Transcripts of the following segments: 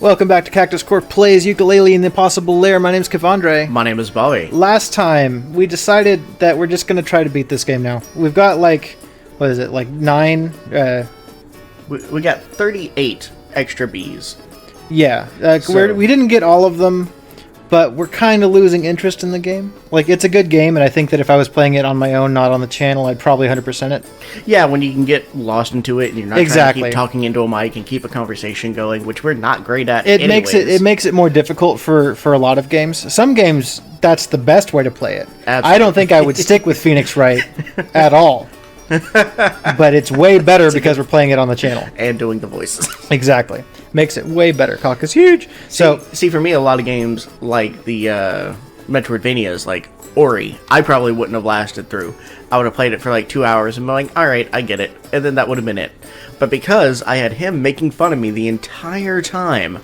Welcome back to Cactus Corp Plays Yooka-Laylee in the Impossible Lair. My name's Kevandre. My name is Bobby. Last time, we decided that we're just going to try to beat this game now. We've got what is it, 9? We got 38 extra bees. Yeah, we didn't get all of them, but we're kind of losing interest in the game. It's a good game, and I think that if I was playing it on my own, not on the channel, I'd probably 100% it. Yeah, when you can get lost into it and you're not trying to keep talking into a mic and keep a conversation going, which we're not great at anyways. It makes it more difficult for a lot of games. Some games, that's the best way to play it. Absolutely. I don't think I would stick with Phoenix Wright at all. But it's way better because we're playing it on the channel. And doing the voices. Exactly. Makes it way better. Cock is huge. See, for me, a lot of games like the Metroidvanias, like Ori, I probably wouldn't have lasted through. I would have played it for 2 hours and been like, alright, I get it. And then that would have been it. But because I had him making fun of me the entire time.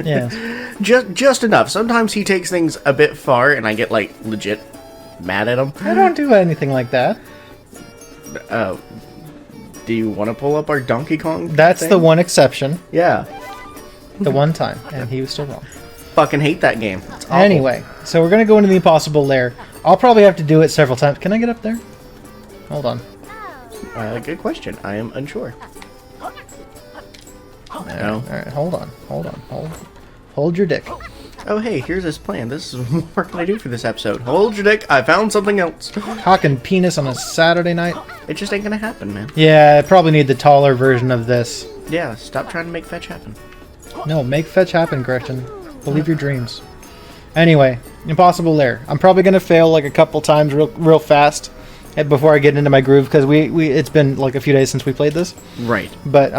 Yeah. just enough. Sometimes he takes things a bit far and I get legit mad at him. I don't do anything like that. Do you want to pull up our Donkey Kong That's thing? the one exception. Yeah. The one time. And he was still wrong. Fucking hate that game. It's awful. Anyway, so we're going to go into the Impossible Lair. I'll probably have to do it several times. Can I get up there? Hold on. Good question. I am unsure. No. Alright, hold on. Hold your dick. Oh, hey, here's this plan. This is what can I do for this episode? Hold your dick. I found something else. Cock and penis on a Saturday night? It just ain't gonna happen, man. Yeah, I probably need the taller version of this. Yeah, stop trying to make fetch happen. No, make fetch happen, Gretchen. Believe your dreams. Anyway, Impossible Lair. I'm probably going to fail a couple times real fast before I get into my groove, because it's been a few days since we played this. Right. But,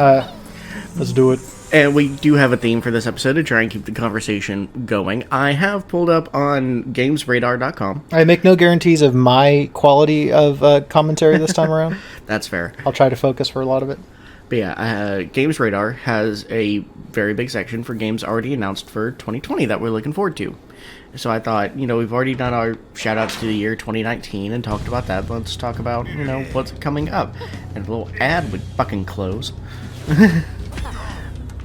let's do it. And we do have a theme for this episode to try and keep the conversation going. I have pulled up on gamesradar.com. I make no guarantees of my quality of commentary this time around. That's fair. I'll try to focus for a lot of it. But yeah, Games Radar has a very big section for games already announced for 2020 that we're looking forward to. So I thought, we've already done our shoutouts to the year 2019 and talked about that. Let's talk about, what's coming up. And a little ad would fucking close.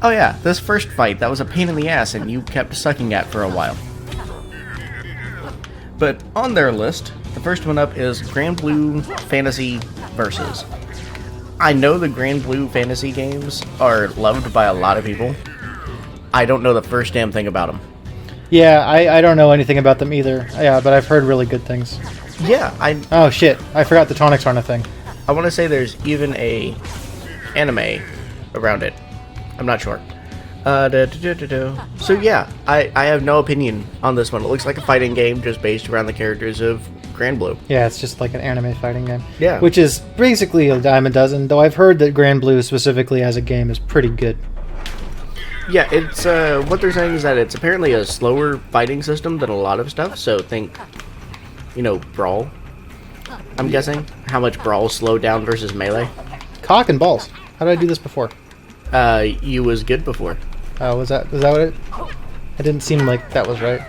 Oh yeah, this first fight, that was a pain in the ass and you kept sucking at for a while. But on their list, the first one up is Grand Blue Fantasy Versus. I know the Grand Blue Fantasy games are loved by a lot of people. I don't know the first damn thing about them. Yeah, I don't know anything about them either. Yeah, but I've heard really good things. Yeah, Oh shit, I forgot the tonics aren't a thing. I want to say there's even a anime around it. I'm not sure. So yeah, I have no opinion on this one. It looks like a fighting game just based around the characters of Grand Blue. Yeah, it's just like an anime fighting game. Yeah. Which is basically a dime a dozen, though I've heard that Grand Blue specifically as a game is pretty good. Yeah, it's what they're saying is that it's apparently a slower fighting system than a lot of stuff, so think, Brawl. I'm guessing. How much Brawl slowed down versus Melee. Cock and balls. How did I do this before? You was good before. Was that what it... It didn't seem like that was right.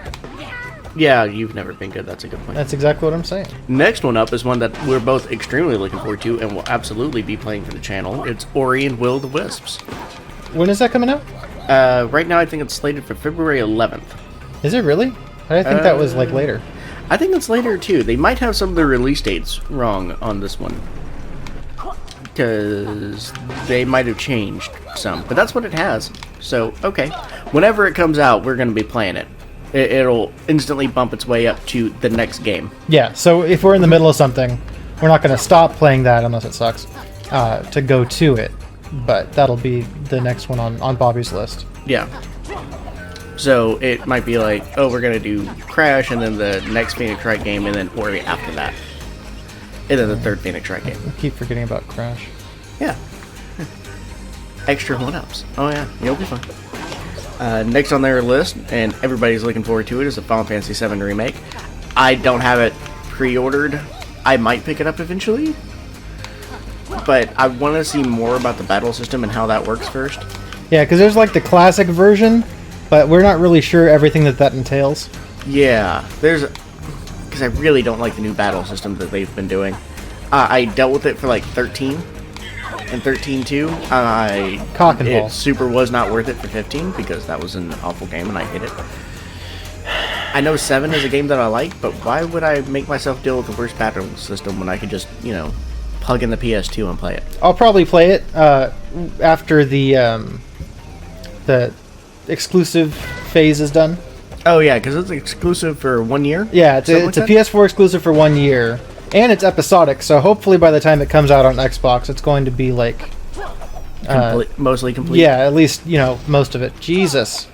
Yeah, you've never been good. That's a good point. That's exactly what I'm saying. Next one up is one that we're both extremely looking forward to and will absolutely be playing for the channel. It's Ori and Will of the Wisps. When is that coming out? Right now I think it's slated for February 11th. Is it really? I think that was later. I think it's later too. They might have some of the release dates wrong on this one. Because they might have changed some. But that's what it has. So, okay. Whenever it comes out, we're going to be playing it. It'll instantly bump its way up to the next game. Yeah, so if we're in the middle of something, we're not going to stop playing that unless it sucks to go to it. But that'll be the next one on Bobby's list. Yeah. So it might be we're going to do Crash and then the next Phoenix Wright game and then Ori after that. And then the third Phoenix Wright game. I keep forgetting about Crash. Yeah. Extra one-ups. Oh yeah, you'll be fine. Next on their list, and everybody's looking forward to it, is a Final Fantasy VII Remake. I don't have it pre-ordered. I might pick it up eventually. But I want to see more about the battle system and how that works first. Yeah, because there's the classic version, but we're not really sure everything that entails. Yeah, because I really don't like the new battle system that they've been doing. I dealt with it for 13, And 13 too. I Cock and ball. It super was not worth it for 15 because that was an awful game and I hate it. I know 7 is a game that I like, but why would I make myself deal with the worst battle system when I could just, you know, plug in the PS2 and play it? I'll probably play it after the exclusive phase is done. Oh yeah, because it's exclusive for 1 year? Yeah, it's a PS4 exclusive for 1 year. And it's episodic, so hopefully by the time it comes out on Xbox, it's going to be like... mostly complete? Yeah, at least, you know, most of it. Jesus.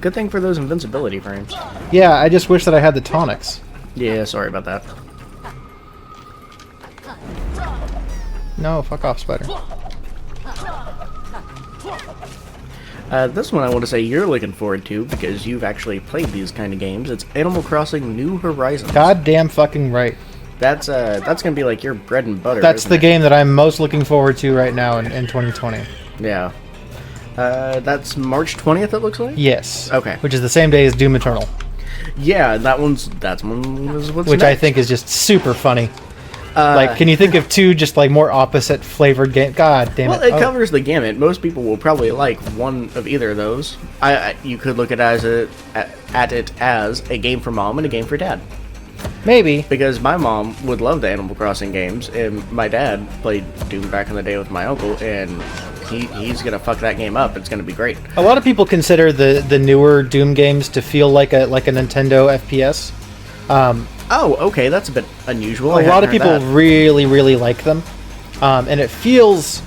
Good thing for those invincibility frames. Yeah, I just wish that I had the tonics. Yeah, sorry about that. No, fuck off, Spider. This one I want to say you're looking forward to because you've actually played these kind of games. It's Animal Crossing New Horizons. Goddamn fucking right. That's gonna be like your bread and butter. That's the game that I'm most looking forward to right now in 2020. Yeah. That's March 20th, it looks like? Yes. Okay. Which is the same day as Doom Eternal. Yeah, that's what's Which next. I think is just super funny. Like, can you think of two just like more opposite flavored games? God damn it! Well, it covers the gamut. Most people will probably like one of either of those. You could look at it as a game for mom and a game for dad. Maybe. Because my mom would love the Animal Crossing games, and my dad played Doom back in the day with my uncle, and he's gonna fuck that game up. It's gonna be great. A lot of people consider the newer Doom games to feel like a Nintendo FPS. Oh, okay, that's a bit unusual. A lot of people really, really like them, and it feels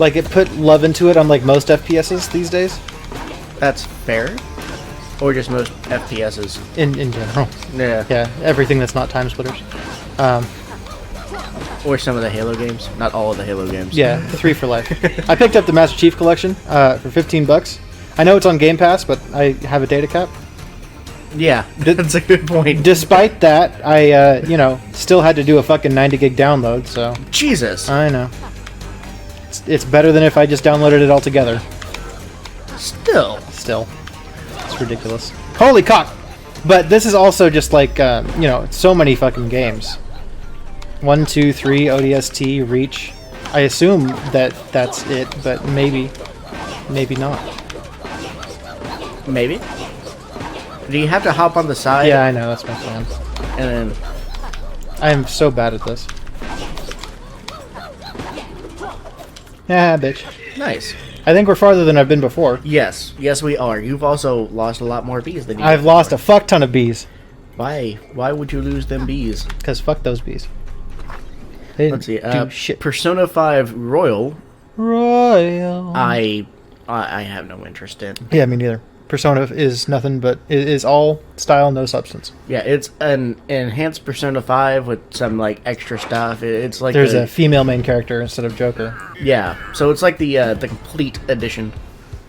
like it put love into it, unlike most FPSs these days. That's fair. Or just most FPSs. In general. Yeah. Yeah, everything that's not time splitters. Or some of the Halo games. Not all of the Halo games. Yeah, 3 for life. I picked up the Master Chief Collection for $15. I know it's on Game Pass, but I have a data cap. Yeah, that's a good point. Despite that, I, still had to do a fucking 90 gig download, so... Jesus. I know. It's better than if I just downloaded it all together. Still. It's ridiculous. Holy cock! But this is also just like, so many fucking games. 1, 2, 3, ODST, Reach. I assume that's it, but maybe not. Maybe. Do you have to hop on the side? Yeah, I know, that's my plan. And then... I am so bad at this. Yeah, bitch. Nice. I think we're farther than I've been before. Yes, we are. You've also lost a lot more bees than you I've did lost a before. fuck ton of bees. Why? Why would you lose them bees? Because fuck those bees. They Let's see. do shit. Persona 5 Royal. I have no interest in. Yeah, me neither. Persona is nothing but it is all style, no substance. Yeah, it's an enhanced Persona 5 with some like extra stuff. It's like there's a female main character instead of Joker. Yeah, so it's like the complete edition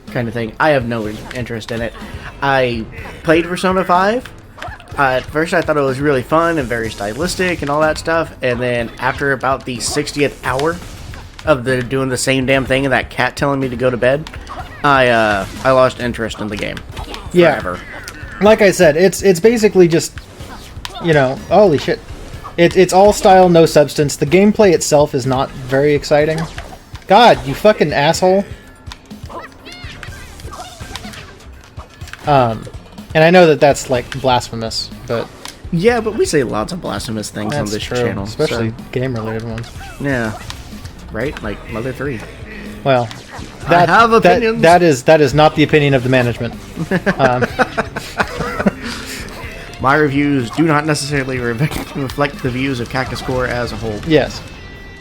kind of thing. I have no interest in it. I played Persona 5. At first I thought it was really fun and very stylistic and all that stuff, and then after about the 60th hour of doing the same damn thing and that cat telling me to go to bed, I lost interest in the game. Forever. Yeah. Like I said, it's basically just, holy shit. It's all style, no substance. The gameplay itself is not very exciting. God, you fucking asshole. And I know that's like blasphemous, but yeah, but we say lots of blasphemous things on that's this true, channel, especially so. game-related ones. Yeah, right, like Mother 3. Well, I have opinions. That is not the opinion of the management. My reviews do not necessarily reflect the views of Cactus Core as a whole. Yes,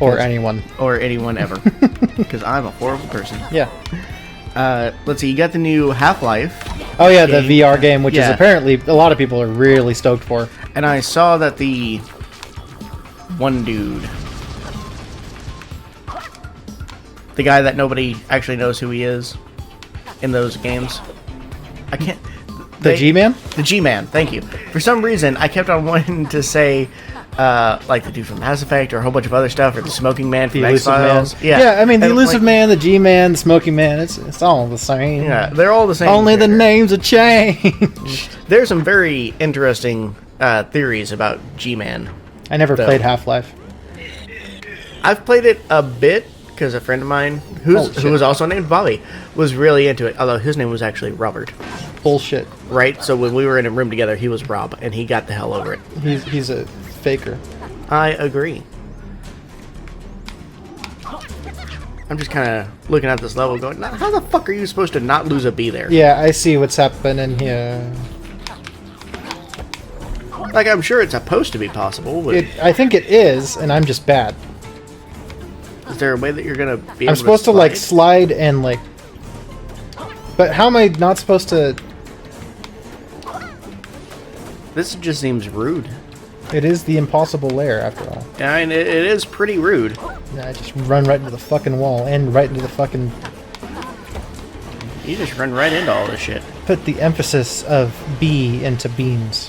or anyone, or anyone ever, because I'm a horrible person. Yeah. Let's see, you got the new Half-Life. Oh yeah, game. the VR game, which is apparently a lot of people are really stoked for. And I saw that the one dude, the guy that nobody actually knows who he is in those games, I can't... The G-Man? The G-Man, thank you. For some reason, I kept on wanting to say, like the dude from Mass Effect or a whole bunch of other stuff, or the Smoking Man from X-Files. Yeah, I mean, the Elusive Man, the G-Man, the Smoking Man, it's all the same. Yeah, they're all the same. Only the names have changed. There's some very interesting theories about G-Man. I never played Half-Life. I've played it a bit because a friend of mine, who was also named Bobby, was really into it. Although his name was actually Robert. Bullshit. Right? So when we were in a room together, he was Rob, and he got the hell over it. He's a faker. I agree. I'm just kind of looking at this level going, how the fuck are you supposed to not lose a bee there? Yeah, I see what's happening here. Like, I'm sure it's supposed to be possible, but... I think it is, and I'm just bad. Is there a way that you're going to be able I'm supposed to, like, slide and, like... But how am I not supposed to... This just seems rude. It is the Impossible Lair, after all. Yeah, and it is pretty rude. Yeah, I just run right into the fucking wall, and right into the fucking... You just run right into all this shit. Put the emphasis of bee into beans.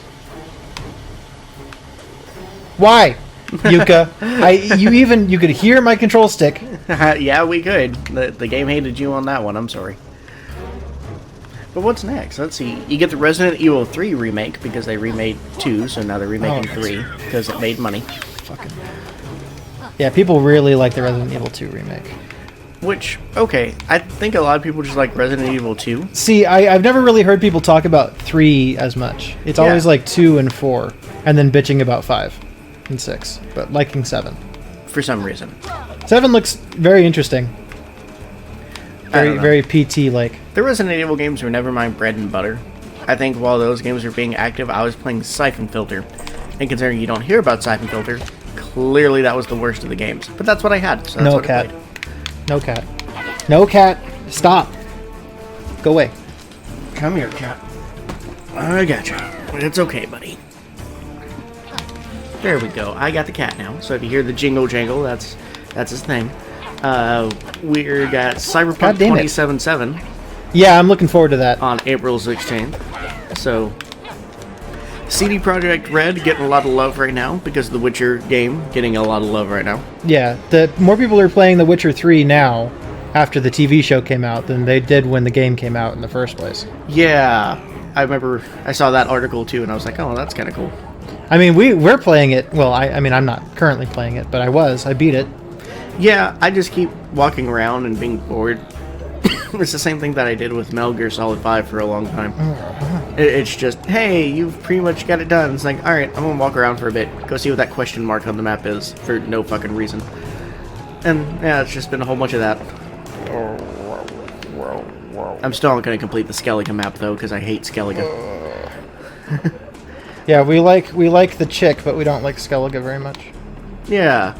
Why? Yuka, you could hear my control stick. Yeah, we could. The game hated you on that one, I'm sorry. But what's next? Let's see. You get the Resident Evil 3 remake because they remade 2, so now they're remaking 3 because it made money. Fucking... Yeah, people really like the Resident Evil 2 remake. Which, okay, I think a lot of people just like Resident Evil 2. See, I've never really heard people talk about 3 as much. It's always like 2 and 4, and then bitching about 5 and 6, but liking 7. For some reason. 7 looks very interesting. Very PT-like. The Resident Evil games were never my bread and butter. I think while those games were being active, I was playing Siphon Filter. And considering you don't hear about Siphon Filter, clearly that was the worst of the games. But that's what I had, so that's no what cat. I played. No cat. No cat. Stop. Go away. Come here, cat. I got you. It's okay, buddy. There we go. I got the cat now. So if you hear the jingle jangle, that's his thing. We got Cyberpunk 2077. Yeah, I'm looking forward to that. On April 16th. So, CD Projekt Red getting a lot of love right now because of the Witcher game getting a lot of love right now. Yeah, the more people are playing The Witcher 3 now after the TV show came out than they did when the game came out in the first place. Yeah, I remember I saw that article too and I was like, oh, that's kind of cool. I mean, we're playing it. Well, I mean, I'm not currently playing it, but I beat it. Yeah, I just keep walking around and being bored. It's the same thing that I did with Metal Gear Solid 5 for a long time. It's just, hey, you've pretty much got it done. It's like, alright, I'm gonna walk around for a bit. Go see what that question mark on the map is for no fucking reason. And, yeah, it's just been a whole bunch of that. I'm still not gonna complete the Skellige map, though, because I hate Skellige. Yeah, we like the chick, but we don't like Skellige very much. Yeah.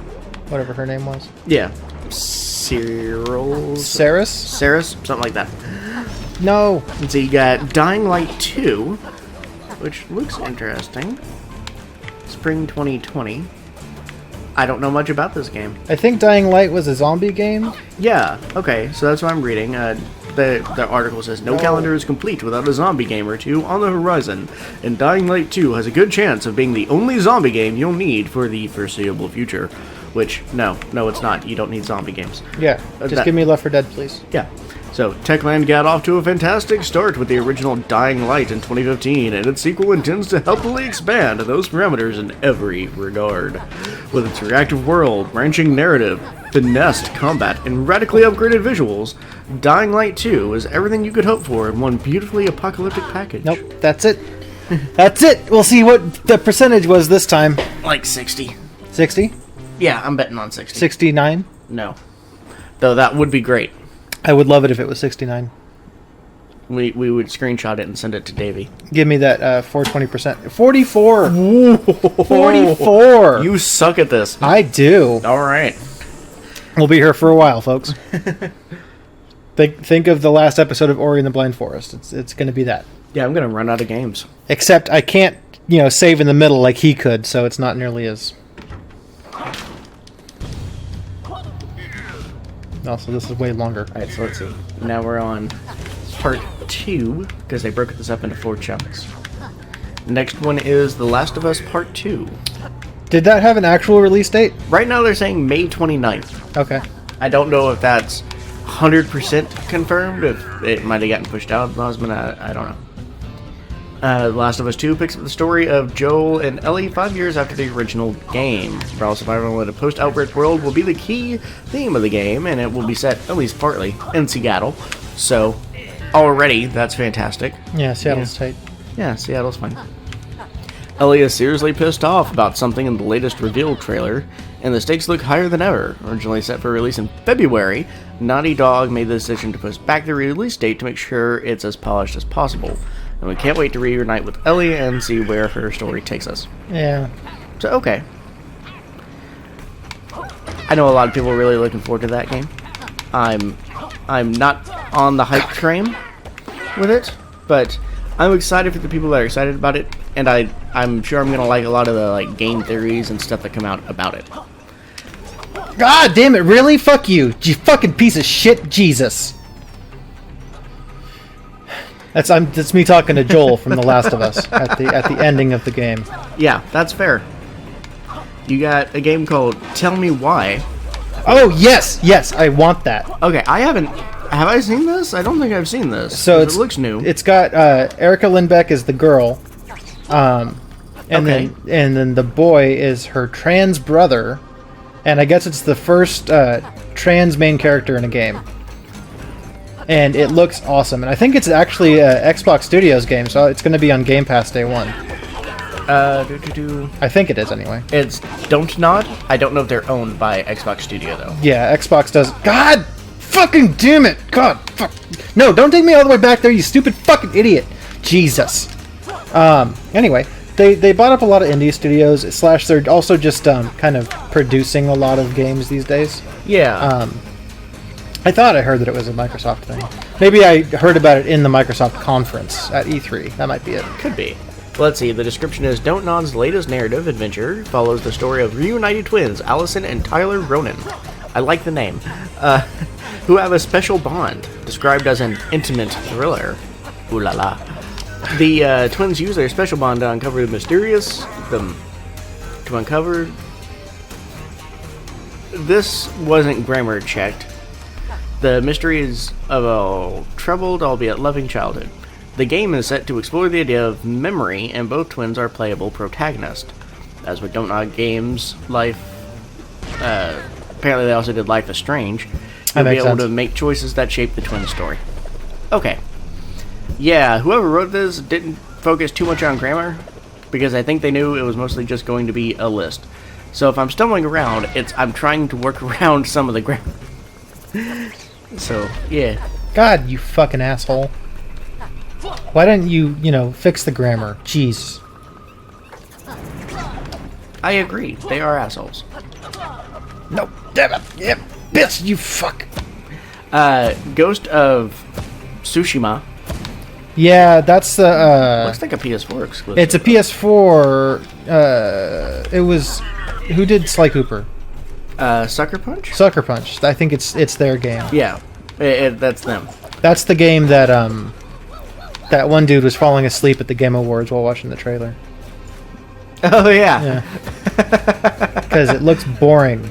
Whatever her name was. Yeah. Cyril? Saris? Saris? Something like that. No. And so you got Dying Light 2, which looks interesting. Spring 2020. I don't know much about this game. I think Dying Light was a zombie game. Yeah, okay, so that's what I'm reading. The article says, no calendar is complete without a zombie game or two on the horizon, and Dying Light 2 has a good chance of being the only zombie game you'll need for the foreseeable future. Which, no, it's not. You don't need zombie games. Yeah, just give me Left 4 Dead, please. Yeah. So, Techland got off to a fantastic start with the original Dying Light in 2015, and its sequel intends to healthily expand those parameters in every regard. With its reactive world, branching narrative, finessed combat, and radically upgraded visuals, Dying Light 2 is everything you could hope for in one beautifully apocalyptic package. Nope, that's it. That's it! We'll see what the percentage was this time. Like 60. 60? Yeah, I'm betting on 60. 69? No. Though that would be great. I would love it if it was 69. We would screenshot it and send it to Davey. Give me that 420%. 44! Ooh. 44! You suck at this. I do. Alright. We'll be here for a while, folks. Think of the last episode of Ori and the Blind Forest. It's going to be that. Yeah, I'm going to run out of games. Except I can't, save in the middle like he could, so it's not nearly as... Also, this is way longer. Alright, so let's see. Now we're on part 2, because they broke this up into 4 chunks. Next one is The Last of Us Part 2. Did that have an actual release date? Right now they're saying May 29th. Okay. I don't know if that's 100% confirmed, if it might have gotten pushed out. I don't know. The Last of Us 2 picks up the story of Joel and Ellie 5 years after the original game. Brawl survival in a post-outbreak world will be the key theme of the game, and it will be set, at least partly, in Seattle. So, already, that's fantastic. Yeah, Seattle's tight. Yeah, Seattle's fine. Ellie is seriously pissed off about something in the latest reveal trailer, and the stakes look higher than ever. Originally set for release in February, Naughty Dog made the decision to push back the release date to make sure it's as polished as possible. And we can't wait to reunite with Ellie and see where her story takes us. Yeah. So, okay. I know a lot of people are really looking forward to that game. I'm not on the hype train with it, but I'm excited for the people that are excited about it, and I'm sure I'm gonna like a lot of the game theories and stuff that come out about it. God damn it! Really? Fuck you, you fucking piece of shit, Jesus. That's me talking to Joel from The Last of Us at the ending of the game. Yeah, that's fair. You got a game called Tell Me Why. Oh yes, I want that. Okay, have I seen this? I don't think I've seen this. So it looks new. It's got Erica Lindbeck is the girl, and then the boy is her trans brother, and I guess it's the first trans main character in a game. And it looks awesome, and I think it's actually a Xbox Studios game, so it's going to be on Game Pass day one. I think it is anyway. It's Don't Nod. I don't know if they're owned by Xbox Studio though. Yeah, Xbox does. God fucking damn it! God fuck. No, don't take me all the way back there, you stupid fucking idiot. Jesus. Anyway, they bought up a lot of indie studios / they're also just kind of producing a lot of games these days. Yeah. I thought I heard that it was a Microsoft thing. Maybe I heard about it in the Microsoft conference at E3. That might be it. Could be. Let's see, the description is Don't Nod's latest narrative adventure follows the story of reunited twins, Allison and Tyler Ronan. I like the name. Who have a special bond, described as an intimate thriller. Ooh la la. The twins use their special bond to uncover This wasn't grammar checked. The mysteries of a troubled, albeit loving childhood. The game is set to explore the idea of memory, and both twins are playable protagonists. As with Don't Nod Games, apparently they also did Life is Strange. You'll be able to make choices that shape the twin story. Okay. Yeah, whoever wrote this didn't focus too much on grammar, because I think they knew it was mostly just going to be a list. So if I'm stumbling around, I'm trying to work around some of the grammar. So, yeah. God, you fucking asshole. Why didn't you, fix the grammar? Jeez. I agree. They are assholes. No, damn it. Yep, bitch, you fuck. Ghost of Tsushima. Yeah, that's the, looks like a PS4 exclusive. It's a PS4, it was... Who did Sly Cooper? Sucker Punch? Sucker Punch. I think it's their game. Yeah, that's them. That's the game that that one dude was falling asleep at the Game Awards while watching the trailer. Oh yeah. Because it looks boring.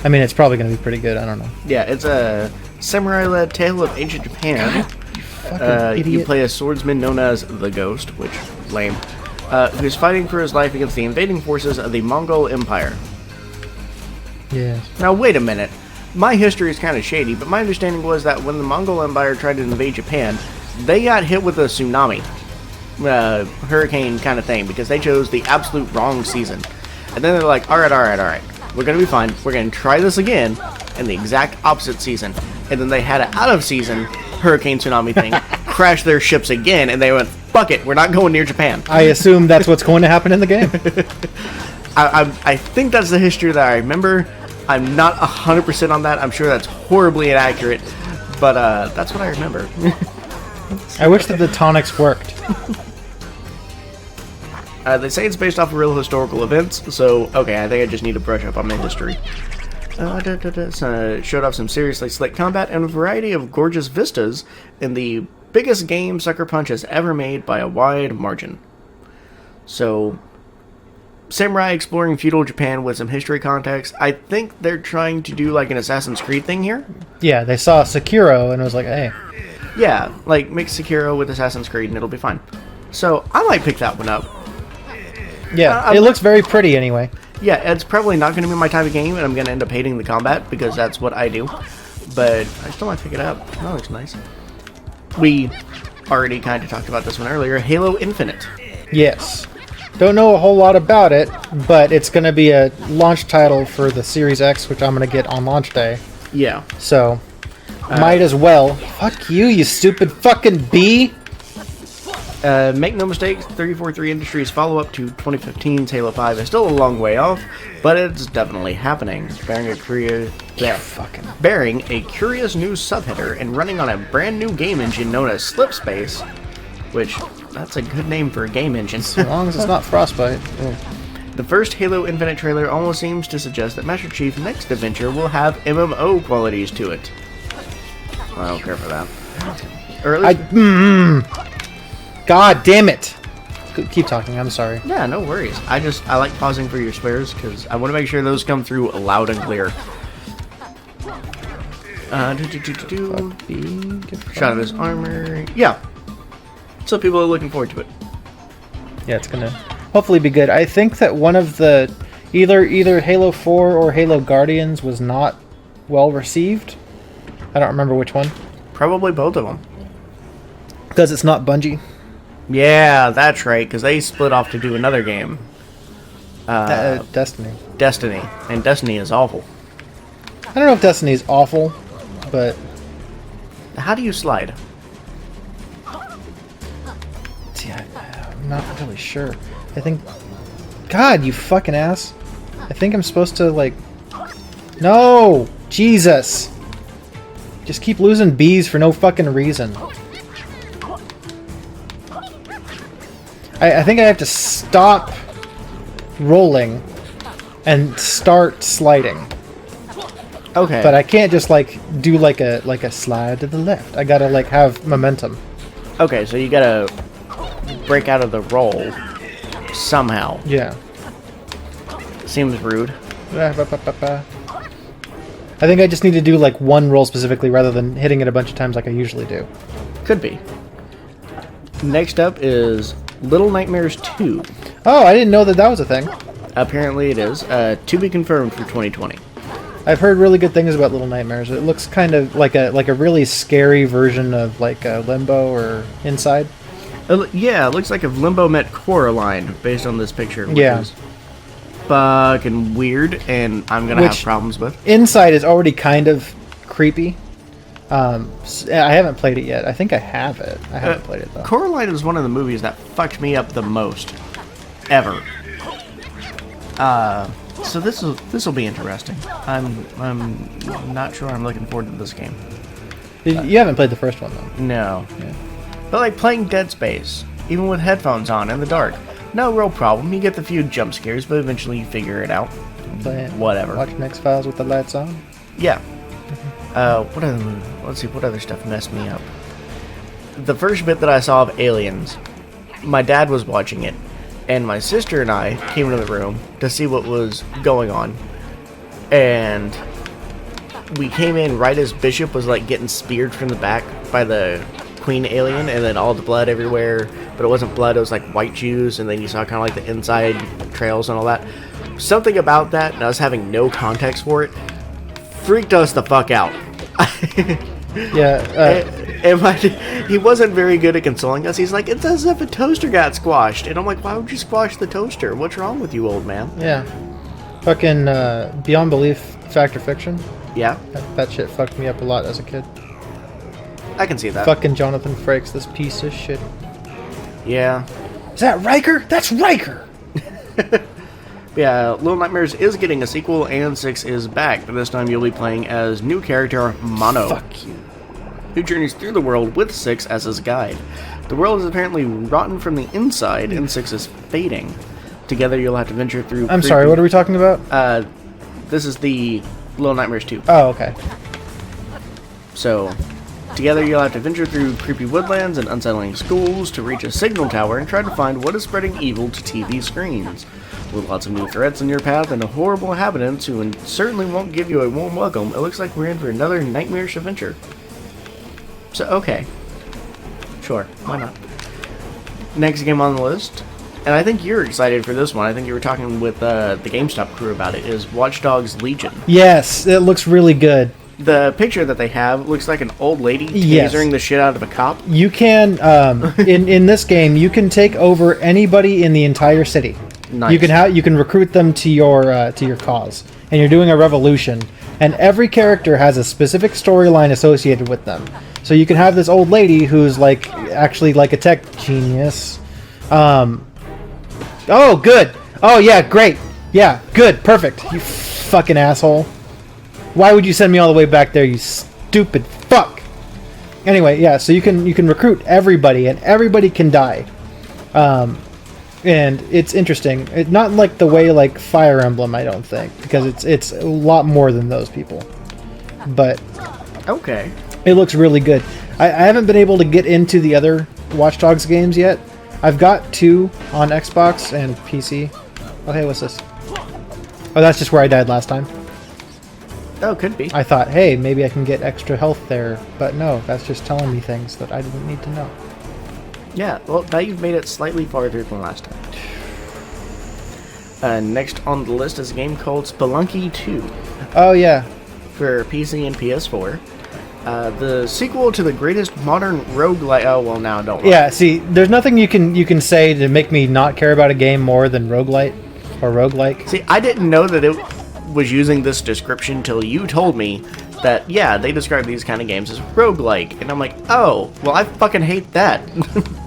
I mean, it's probably going to be pretty good. I don't know. Yeah, it's a samurai-led tale of ancient Japan. You fucking idiot. You play a swordsman known as the Ghost, which lame, who's fighting for his life against the invading forces of the Mongol Empire. Yes. Now, wait a minute. My history is kind of shady, but my understanding was that when the Mongol Empire tried to invade Japan, they got hit with a tsunami, hurricane kind of thing, because they chose the absolute wrong season. And then they're like, alright, we're going to be fine. We're going to try this again in the exact opposite season. And then they had an out-of-season hurricane tsunami thing, crashed their ships again, and they went, fuck it, we're not going near Japan. I assume that's what's going to happen in the game. I think that's the history that I remember. I'm not 100% on that. I'm sure that's horribly inaccurate, but that's what I remember. I wish that the tonics worked. They say it's based off of real historical events, so okay, I think I just need to brush up on my history. Showed off some seriously slick combat and a variety of gorgeous vistas in the biggest game Sucker Punch has ever made by a wide margin. So, samurai exploring feudal Japan with some history context. I think they're trying to do like an Assassin's Creed thing here. Yeah, they saw Sekiro and was like, hey. Yeah, like mix Sekiro with Assassin's Creed and it'll be fine. So I might pick that one up. Yeah, it looks very pretty anyway. Yeah, it's probably not going to be my type of game, and I'm going to end up hating the combat because that's what I do. But I still might pick it up. That looks nice. We already kind of talked about this one earlier. Halo Infinite. Yes. Don't know a whole lot about it, but it's going to be a launch title for the Series X, which I'm going to get on launch day. Yeah. So, might as well. Fuck you, you stupid fucking bee! Make no mistake, 343 Industries' follow-up to 2015's Halo 5 is still a long way off, but it's definitely happening, bearing a curious new subheader and running on a brand new game engine known as Slipspace, which, that's a good name for a game engine. As long as it's not Frostbite. The first Halo Infinite trailer almost seems to suggest that Master Chief's next adventure will have MMO qualities to it. I don't care for that. Or at least God damn it! Keep talking, I'm sorry. Yeah, no worries. I like pausing for your swears because I want to make sure those come through loud and clear. Shot of his armor. Yeah. So people are looking forward to it. Yeah, it's gonna hopefully be good. I think that one of the either Halo 4 or Halo Guardians was not well received. I don't remember which one. Probably both of them. Because it's not Bungie. Yeah, that's right, because they split off to do another game. Destiny. Destiny. And Destiny is awful. I don't know if Destiny is awful, but... How do you slide? Yeah, I'm not really sure. I think... God, you fucking ass. I think I'm supposed to, like... No! Jesus! Just keep losing bees for no fucking reason. I think I have to stop rolling and start sliding. Okay. But I can't just like do like a slide to the left. I gotta like have momentum. Okay, so you gotta break out of the roll somehow. Yeah. Seems rude. I think I just need to do like one roll specifically rather than hitting it a bunch of times like I usually do. Could be. Next up is Little Nightmares 2. Oh, I didn't know that was a thing. Apparently it is. To be confirmed for 2020. I've heard really good things about Little Nightmares. It looks kind of like a really scary version of like Limbo or Inside. Yeah, it looks like if Limbo met Coraline based on this picture. Which is fucking weird, and I'm gonna have problems with. Inside is already kind of creepy. I haven't played it yet. I think I have it. I haven't played it though. Coraline is one of the movies that fucked me up the most ever. So this will be interesting. I'm not sure I'm looking forward to this game. You haven't played the first one though. No. Yeah. But like playing Dead Space, even with headphones on in the dark, no real problem. You get the few jump scares, but eventually you figure it out. Play it. Whatever. Watching X-Files with the lights on. Yeah. Let's see, what other stuff messed me up? The first bit that I saw of Aliens, my dad was watching it, and my sister and I came into the room to see what was going on, and we came in right as Bishop was like getting speared from the back by the queen alien, and then all the blood everywhere, but it wasn't blood, it was like white juice, and then you saw kind of like the inside trails and all that. Something about that, and us having no context for it, freaked us the fuck out. Yeah. He wasn't very good at consoling us. He's like, it's as if a toaster got squashed. And I'm like, why would you squash the toaster? What's wrong with you, old man? Yeah. Fucking Beyond Belief, Fact or Fiction. Yeah. That shit fucked me up a lot as a kid. I can see that. Fucking Jonathan Frakes, this piece of shit. Yeah. Is that Riker? That's Riker! Yeah, Little Nightmares is getting a sequel, and 6 is back. But this time you'll be playing as new character Mono. Fuck you. Who journeys through the world with 6 as his guide. The world is apparently rotten from the inside, and 6 is fading. Together you'll have to venture through... I'm sorry, what are we talking about? This is the Little Nightmares 2. Oh, okay. So, together you'll have to venture through creepy woodlands and unsettling schools to reach a signal tower and try to find what is spreading evil to TV screens. With lots of new threats in your path and horrible inhabitants who certainly won't give you a warm welcome, it looks like we're in for another nightmarish adventure. So, okay. Sure, why not? Next game on the list, and I think you're excited for this one. I think you were talking with the GameStop crew about it, is Watch Dogs Legion. Yes, it looks really good. The picture that they have looks like an old lady Yes. tasering the shit out of a cop. You can, in this game, you can take over anybody in the entire city. Nice. You can recruit them to your cause, and you're doing a revolution. And every character has a specific storyline associated with them. So you can have this old lady who's like actually like a tech genius. Oh, good. Oh yeah, great. Yeah, good, perfect. You fucking asshole. Why would you send me all the way back there, you stupid fuck? Anyway, yeah, so you can recruit everybody, and everybody can die. And it's interesting. It's not like the way like Fire Emblem, I don't think, because it's a lot more than those people. But Okay. it looks really good. I haven't been able to get into the other Watch Dogs games yet. I've got 2 on Xbox and PC. Oh, hey, what's this? Oh, that's just where I died last time. Oh, could be. I thought, hey, maybe I can get extra health there. But no, that's just telling me things that I didn't need to know. Yeah, well, now you've made it slightly farther than last time. Next on the list is a game called Spelunky 2 Oh, yeah. for PC and PS4. The sequel to the greatest modern roguelike. Oh, well, now don't. Yeah, see, there's nothing you can say to make me not care about a game more than roguelite or roguelike. See, I didn't know that it was using this description till you told me that, yeah, they describe these kind of games as roguelike. And I'm like, oh, well, I fucking hate that.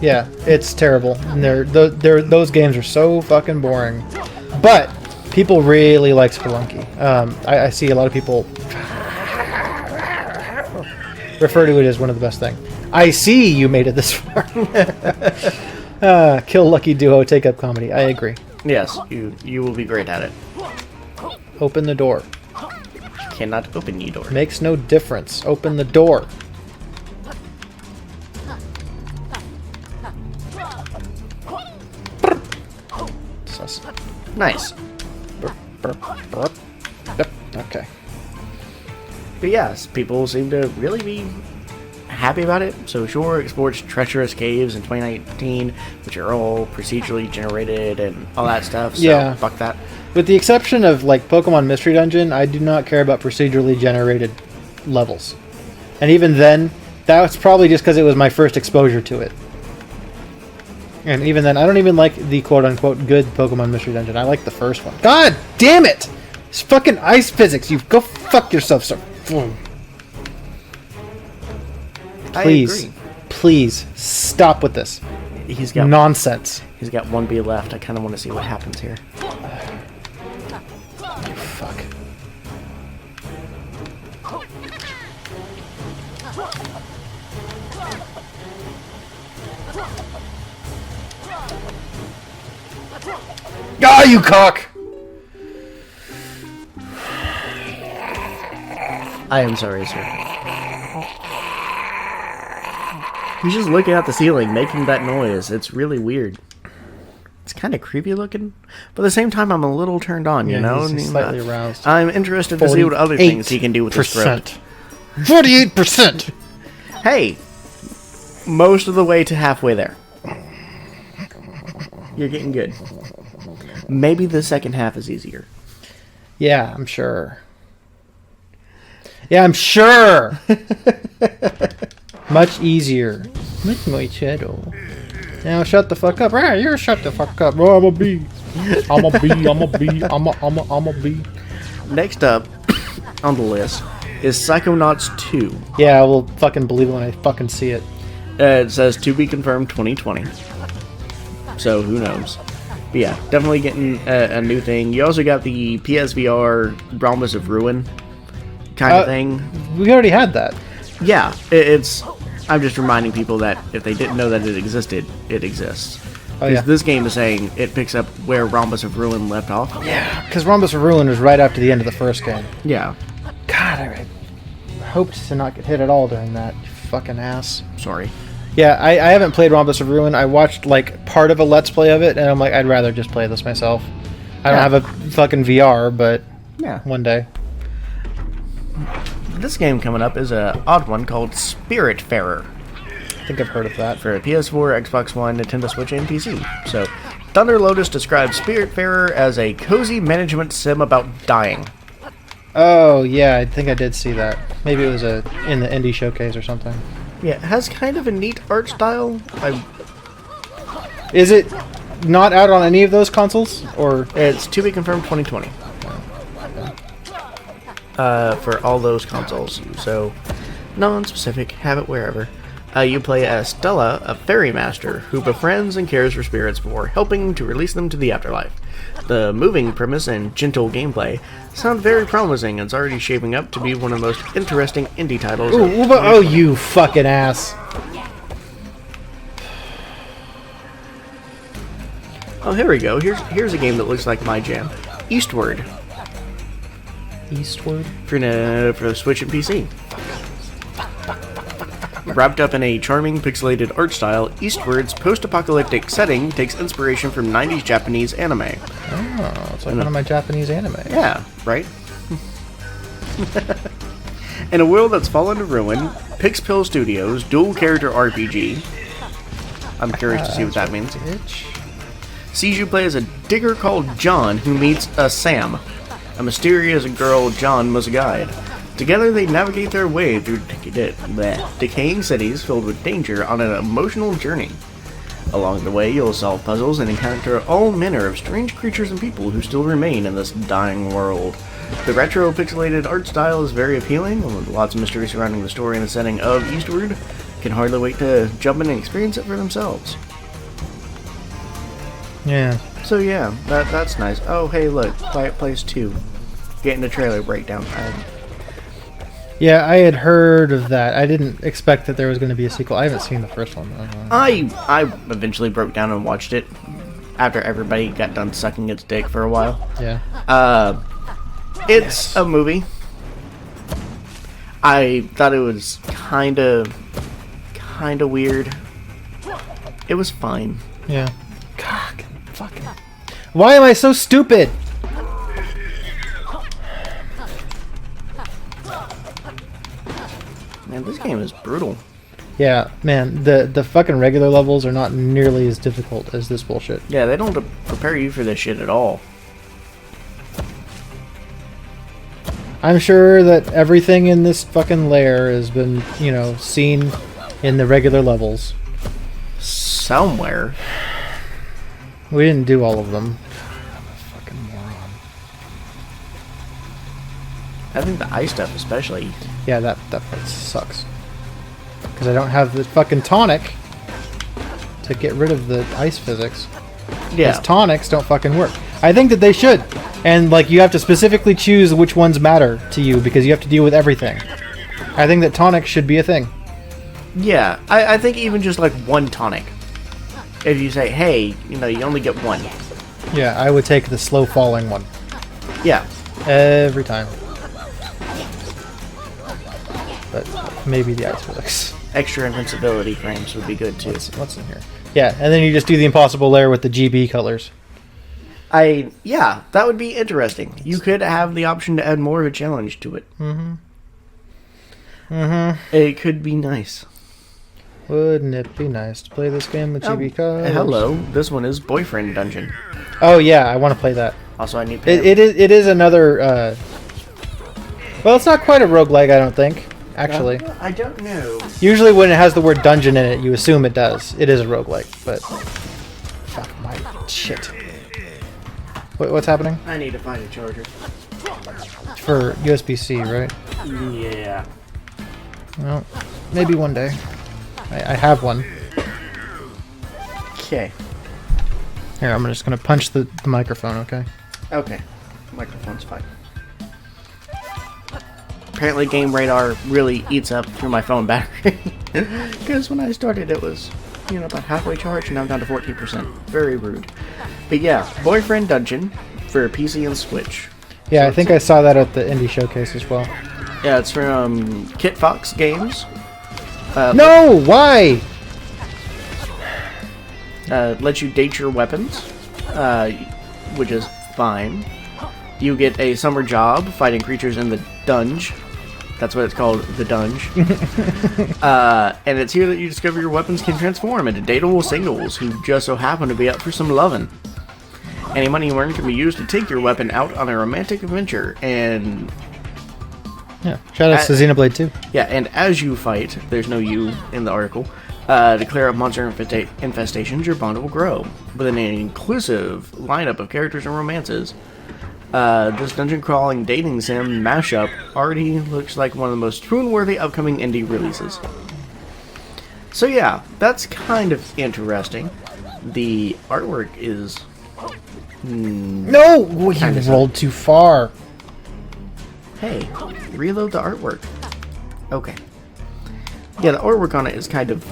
Yeah, it's terrible. And those games are so fucking boring. But people really like Spelunky. I see a lot of people refer to it as one of the best things. I see you made it this far. Kill Lucky Duo, take up comedy. I agree. Yes, you will be great at it. Open the door. Cannot open ye door. Makes no difference. Open the door. Sus. Nice. Burp, burp. Yep, okay. But yes, people seem to really be happy about it. So sure, it explores treacherous caves in 2019, which are all procedurally generated and all that stuff. So Yeah. fuck that. With the exception of like Pokemon Mystery Dungeon, I do not care about procedurally generated levels. And even then, that was probably just because it was my first exposure to it. And even then, I don't even like the quote-unquote good Pokemon Mystery Dungeon. I like the first one. God damn it! It's fucking ice physics. You go fuck yourself, sir. Please, please stop with this. He's got Nonsense. He's got 1B left. I kind of want to see what happens here. You fuck. Ah, you cock! I am sorry, sir. He's just looking at the ceiling, making that noise. It's really weird. It's kind of creepy looking, but at the same time, I'm a little turned on, you know? He's slightly aroused. I'm interested to see what other things he can do with his throat. 48%! Hey! Most of the way to halfway there. You're getting good. Maybe the second half is easier. Yeah, I'm sure. Yeah, I'm sure! Much easier. Much more shadow. Now shut the fuck up. Right, you're shut the fuck up. Oh, I'm a bee. I'm a bee. I'm a bee. I'm a bee. Next up on the list is Psychonauts 2. Yeah, I will fucking believe it when I fucking see it. It says to be confirmed 2020. So who knows? But yeah, definitely getting a new thing. You also got the PSVR Rhombus of Ruin kind of thing. We already had that. Yeah, it's... I'm just reminding people that if they didn't know that it existed, it exists. Oh, Because yeah. this game is saying it picks up where Rhombus of Ruin left off. Yeah, because Rhombus of Ruin was right after the end of the first game. Yeah. God, I hoped to not get hit at all during that. You fucking ass. Sorry. Yeah, I haven't played Rhombus of Ruin. I watched, like, part of a Let's Play of it, and I'm like, I'd rather just play this myself. I don't have a fucking VR, but Yeah. one day. This game coming up is a odd one called Spiritfarer. I think I've heard of that. For PS4, Xbox One, Nintendo Switch, and PC. So, Thunder Lotus describes Spiritfarer as a cozy management sim about dying. Oh, yeah, I think I did see that. Maybe it was in the indie showcase or something. Yeah, it has kind of a neat art style. Is it not out on any of those consoles? Or It's to be confirmed 2020. For all those consoles. So, non-specific, have it wherever. You play as Stella, a fairy master, who befriends and cares for spirits before helping to release them to the afterlife. The moving premise and gentle gameplay sound very promising and it's already shaping up to be one of the most interesting indie titles. Oh, you fucking ass. Oh, here we go. Here's a game that looks like my jam. Eastward. Eastward? For the Switch and PC. Wrapped up in a charming pixelated art style, Eastward's post-apocalyptic setting takes inspiration from 90s Japanese anime. Oh, it's like one of my Japanese anime. Yeah, right? In a world that's fallen to ruin, Pixpill Studios' dual-character RPG... I'm curious to see what that means. Sees you play as a digger called John who meets a Sam, a mysterious girl John must guide. Together they navigate their way through decaying cities filled with danger on an emotional journey. Along the way you'll solve puzzles and encounter all manner of strange creatures and people who still remain in this dying world. The retro pixelated art style is very appealing, with lots of mystery surrounding the story and the setting of Eastward. Can hardly wait to jump in and experience it for themselves. Yeah. So yeah, that's nice. Oh hey look, Quiet Place 2. Getting the trailer breakdown. Yeah, I had heard of that. I didn't expect that there was going to be a sequel. I haven't seen the first one. I eventually broke down and watched it after everybody got done sucking its dick for a while. Yeah. It's a movie. I thought it was kind of weird. It was fine. Yeah. God, fucking. Why am I so stupid? Man, this game is brutal. Yeah, man, the fucking regular levels are not nearly as difficult as this bullshit. Yeah, they don't prepare you for this shit at all. I'm sure that everything in this fucking lair has been, seen in the regular levels. Somewhere. We didn't do all of them. Fucking moron. I think the ice stuff especially. Yeah, that part sucks. Because I don't have the fucking tonic to get rid of the ice physics. Yeah. Because tonics don't fucking work. I think that they should. And, you have to specifically choose which ones matter to you because you have to deal with everything. I think that tonics should be a thing. Yeah, I think even just one tonic. If you say, hey, you only get one. Yeah, I would take the slow falling one. Yeah. Every time. But maybe the ice physics. Extra invincibility frames would be good too. What's in here? Yeah, and then you just do the Impossible Lair with the GB colors. Yeah, that would be interesting. You could have the option to add more of a challenge to it. It could be nice. Wouldn't it be nice to play this game with GB colors? Hello, this one is Boyfriend Dungeon. Oh yeah, I want to play that. Also, I need to... It is another... Well, it's not quite a roguelike, I don't think. Actually. I don't know. Usually when it has the word dungeon in it, you assume it does. It is a roguelike, but... Fuck my shit. What's happening? I need to find a charger. For USB-C, right? Yeah. Well, maybe one day. I have one. Okay. Here, I'm just going to punch the microphone, okay? Okay. Microphone's fine. Apparently Game Radar really eats up through my phone battery. Because when I started it was, about halfway charged and now I'm down to 14%. Very rude. But yeah, Boyfriend Dungeon for PC and Switch. Yeah, so I think I saw that at the indie showcase as well. Yeah, it's from Kit Fox Games. No! Why? Lets you date your weapons, which is fine. You get a summer job fighting creatures in the dungeon. That's what it's called, the dunge. And it's here that you discover your weapons can transform into dateable singles who just so happen to be up for some lovin'. Any money you earn can be used to take your weapon out on a romantic adventure, and... Yeah, shoutouts to Xenoblade 2. Yeah, and as you fight, there's no you in the article, to clear up monster infestations, your bond will grow. With an inclusive lineup of characters and romances, this dungeon crawling dating sim mashup already looks like one of the most swoon-worthy upcoming indie releases. So yeah, that's kind of interesting. The artwork is... No! You rolled too far. Hey, reload the artwork. Okay. Yeah, the artwork on it is kind of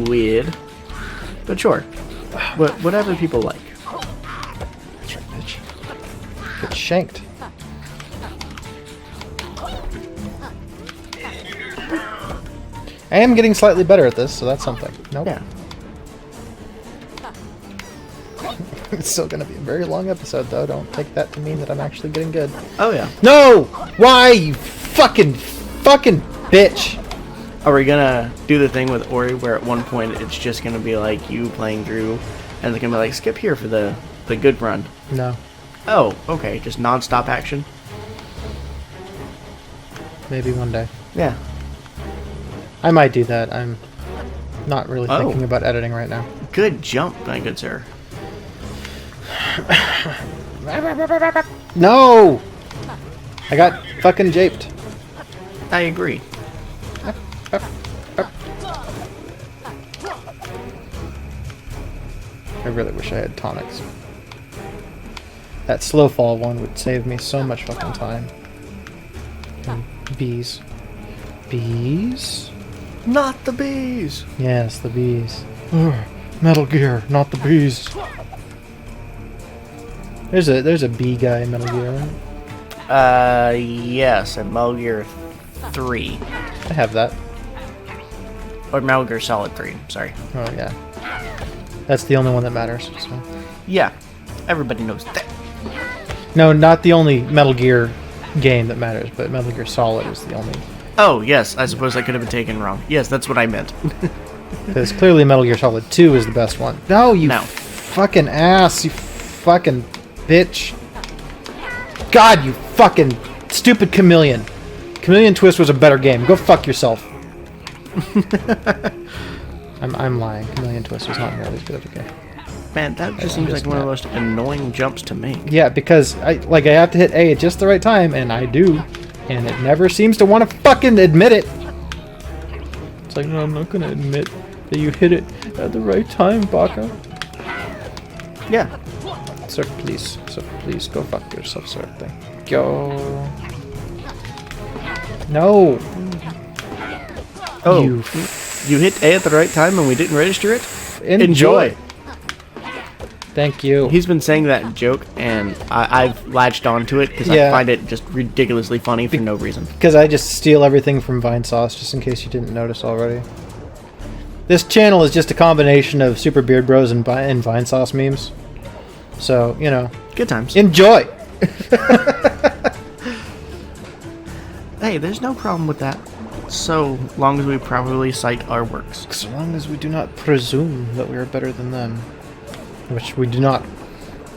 weird. But sure. Whatever people like. That's right, bitch. Get shanked. I am getting slightly better at this, so that's something. Nope. Yeah. It's still going to be a very long episode, though. Don't take that to mean that I'm actually getting good. Oh, yeah. No! Why, you fucking bitch? Are we gonna do the thing with Ori where at one point it's just gonna be like you playing through and it's gonna be like, skip here for the good run? No. Oh, okay. Just non-stop action? Maybe one day. Yeah. I might do that. I'm not really thinking about editing right now. Good jump, my good sir. No! I got fucking japed. I agree. I really wish I had tonics. That slow fall one would save me so much fucking time. And bees. Bees? Not the bees! Yes, the bees. Ugh, Metal Gear, not the bees. There's a bee guy in Metal Gear, right? Yes, and Metal Gear 3. I have that. Or Metal Gear Solid 3, sorry. Oh, yeah. That's the only one that matters, so. Yeah, everybody knows that. No, not the only Metal Gear game that matters, but Metal Gear Solid is the only. Oh, yes, I suppose I could have been taken wrong. Yes, that's what I meant. Because clearly Metal Gear Solid 2 is the best one. No, you fucking ass, you fucking bitch. God, you fucking stupid Chameleon. Chameleon Twist was a better game. Go fuck yourself. I'm lying. Chameleon Twist was not nearly as good of a game. Man, that just seems like one of the most annoying jumps to make. Yeah, because I have to hit A at just the right time, and I do. And it never seems to want to fucking admit it. It's like, no, I'm not going to admit that you hit it at the right time, Baka. Yeah. Sir, please, go fuck yourself, sir. Thank you. No. Oh, you hit A at the right time and we didn't register it? Enjoy. Thank you. He's been saying that joke, and I've latched onto it because I find it just ridiculously funny for no reason. Because I just steal everything from Vine Sauce, just in case you didn't notice already. This channel is just a combination of Super Beard Bros and Vine Sauce memes. So, you know. Good times. Enjoy! Hey, there's no problem with that. So long as we properly cite our works. So long as we do not presume that we are better than them. Which we do not.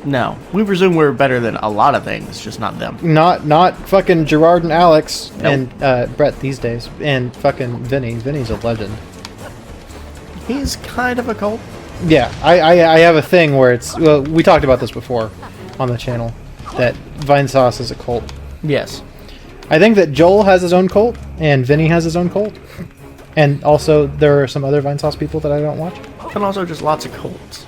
No. We presume we're better than a lot of things, just not them. Not fucking Gerard and Alex. Nope. And Brett these days. And fucking Vinny. Vinny's a legend. He's kind of a cult. Yeah, I have a thing where it's... Well, we talked about this before on the channel. That Vine Sauce is a cult. Yes. I think that Joel has his own cult, and Vinny has his own cult. And also, there are some other Vine Sauce people that I don't watch. And also just lots of cults.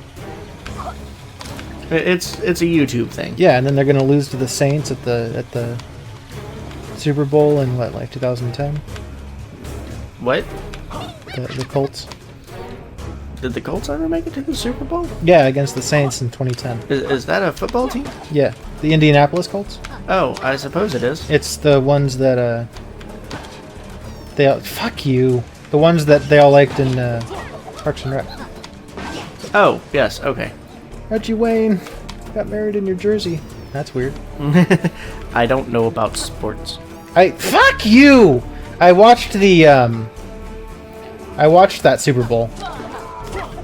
It's a YouTube thing. Yeah, and then they're going to lose to the Saints at the Super Bowl in, what, like 2010? What? The Colts. Did the Colts ever make it to the Super Bowl? Yeah, against the Saints in 2010. Is that a football team? Yeah, the Indianapolis Colts. Oh, I suppose it is. It's the ones that they all, fuck you. The ones that they all liked in Parks and Rec. Oh, yes, okay. Reggie Wayne got married in New Jersey. That's weird. I don't know about sports. Fuck you! I watched that Super Bowl.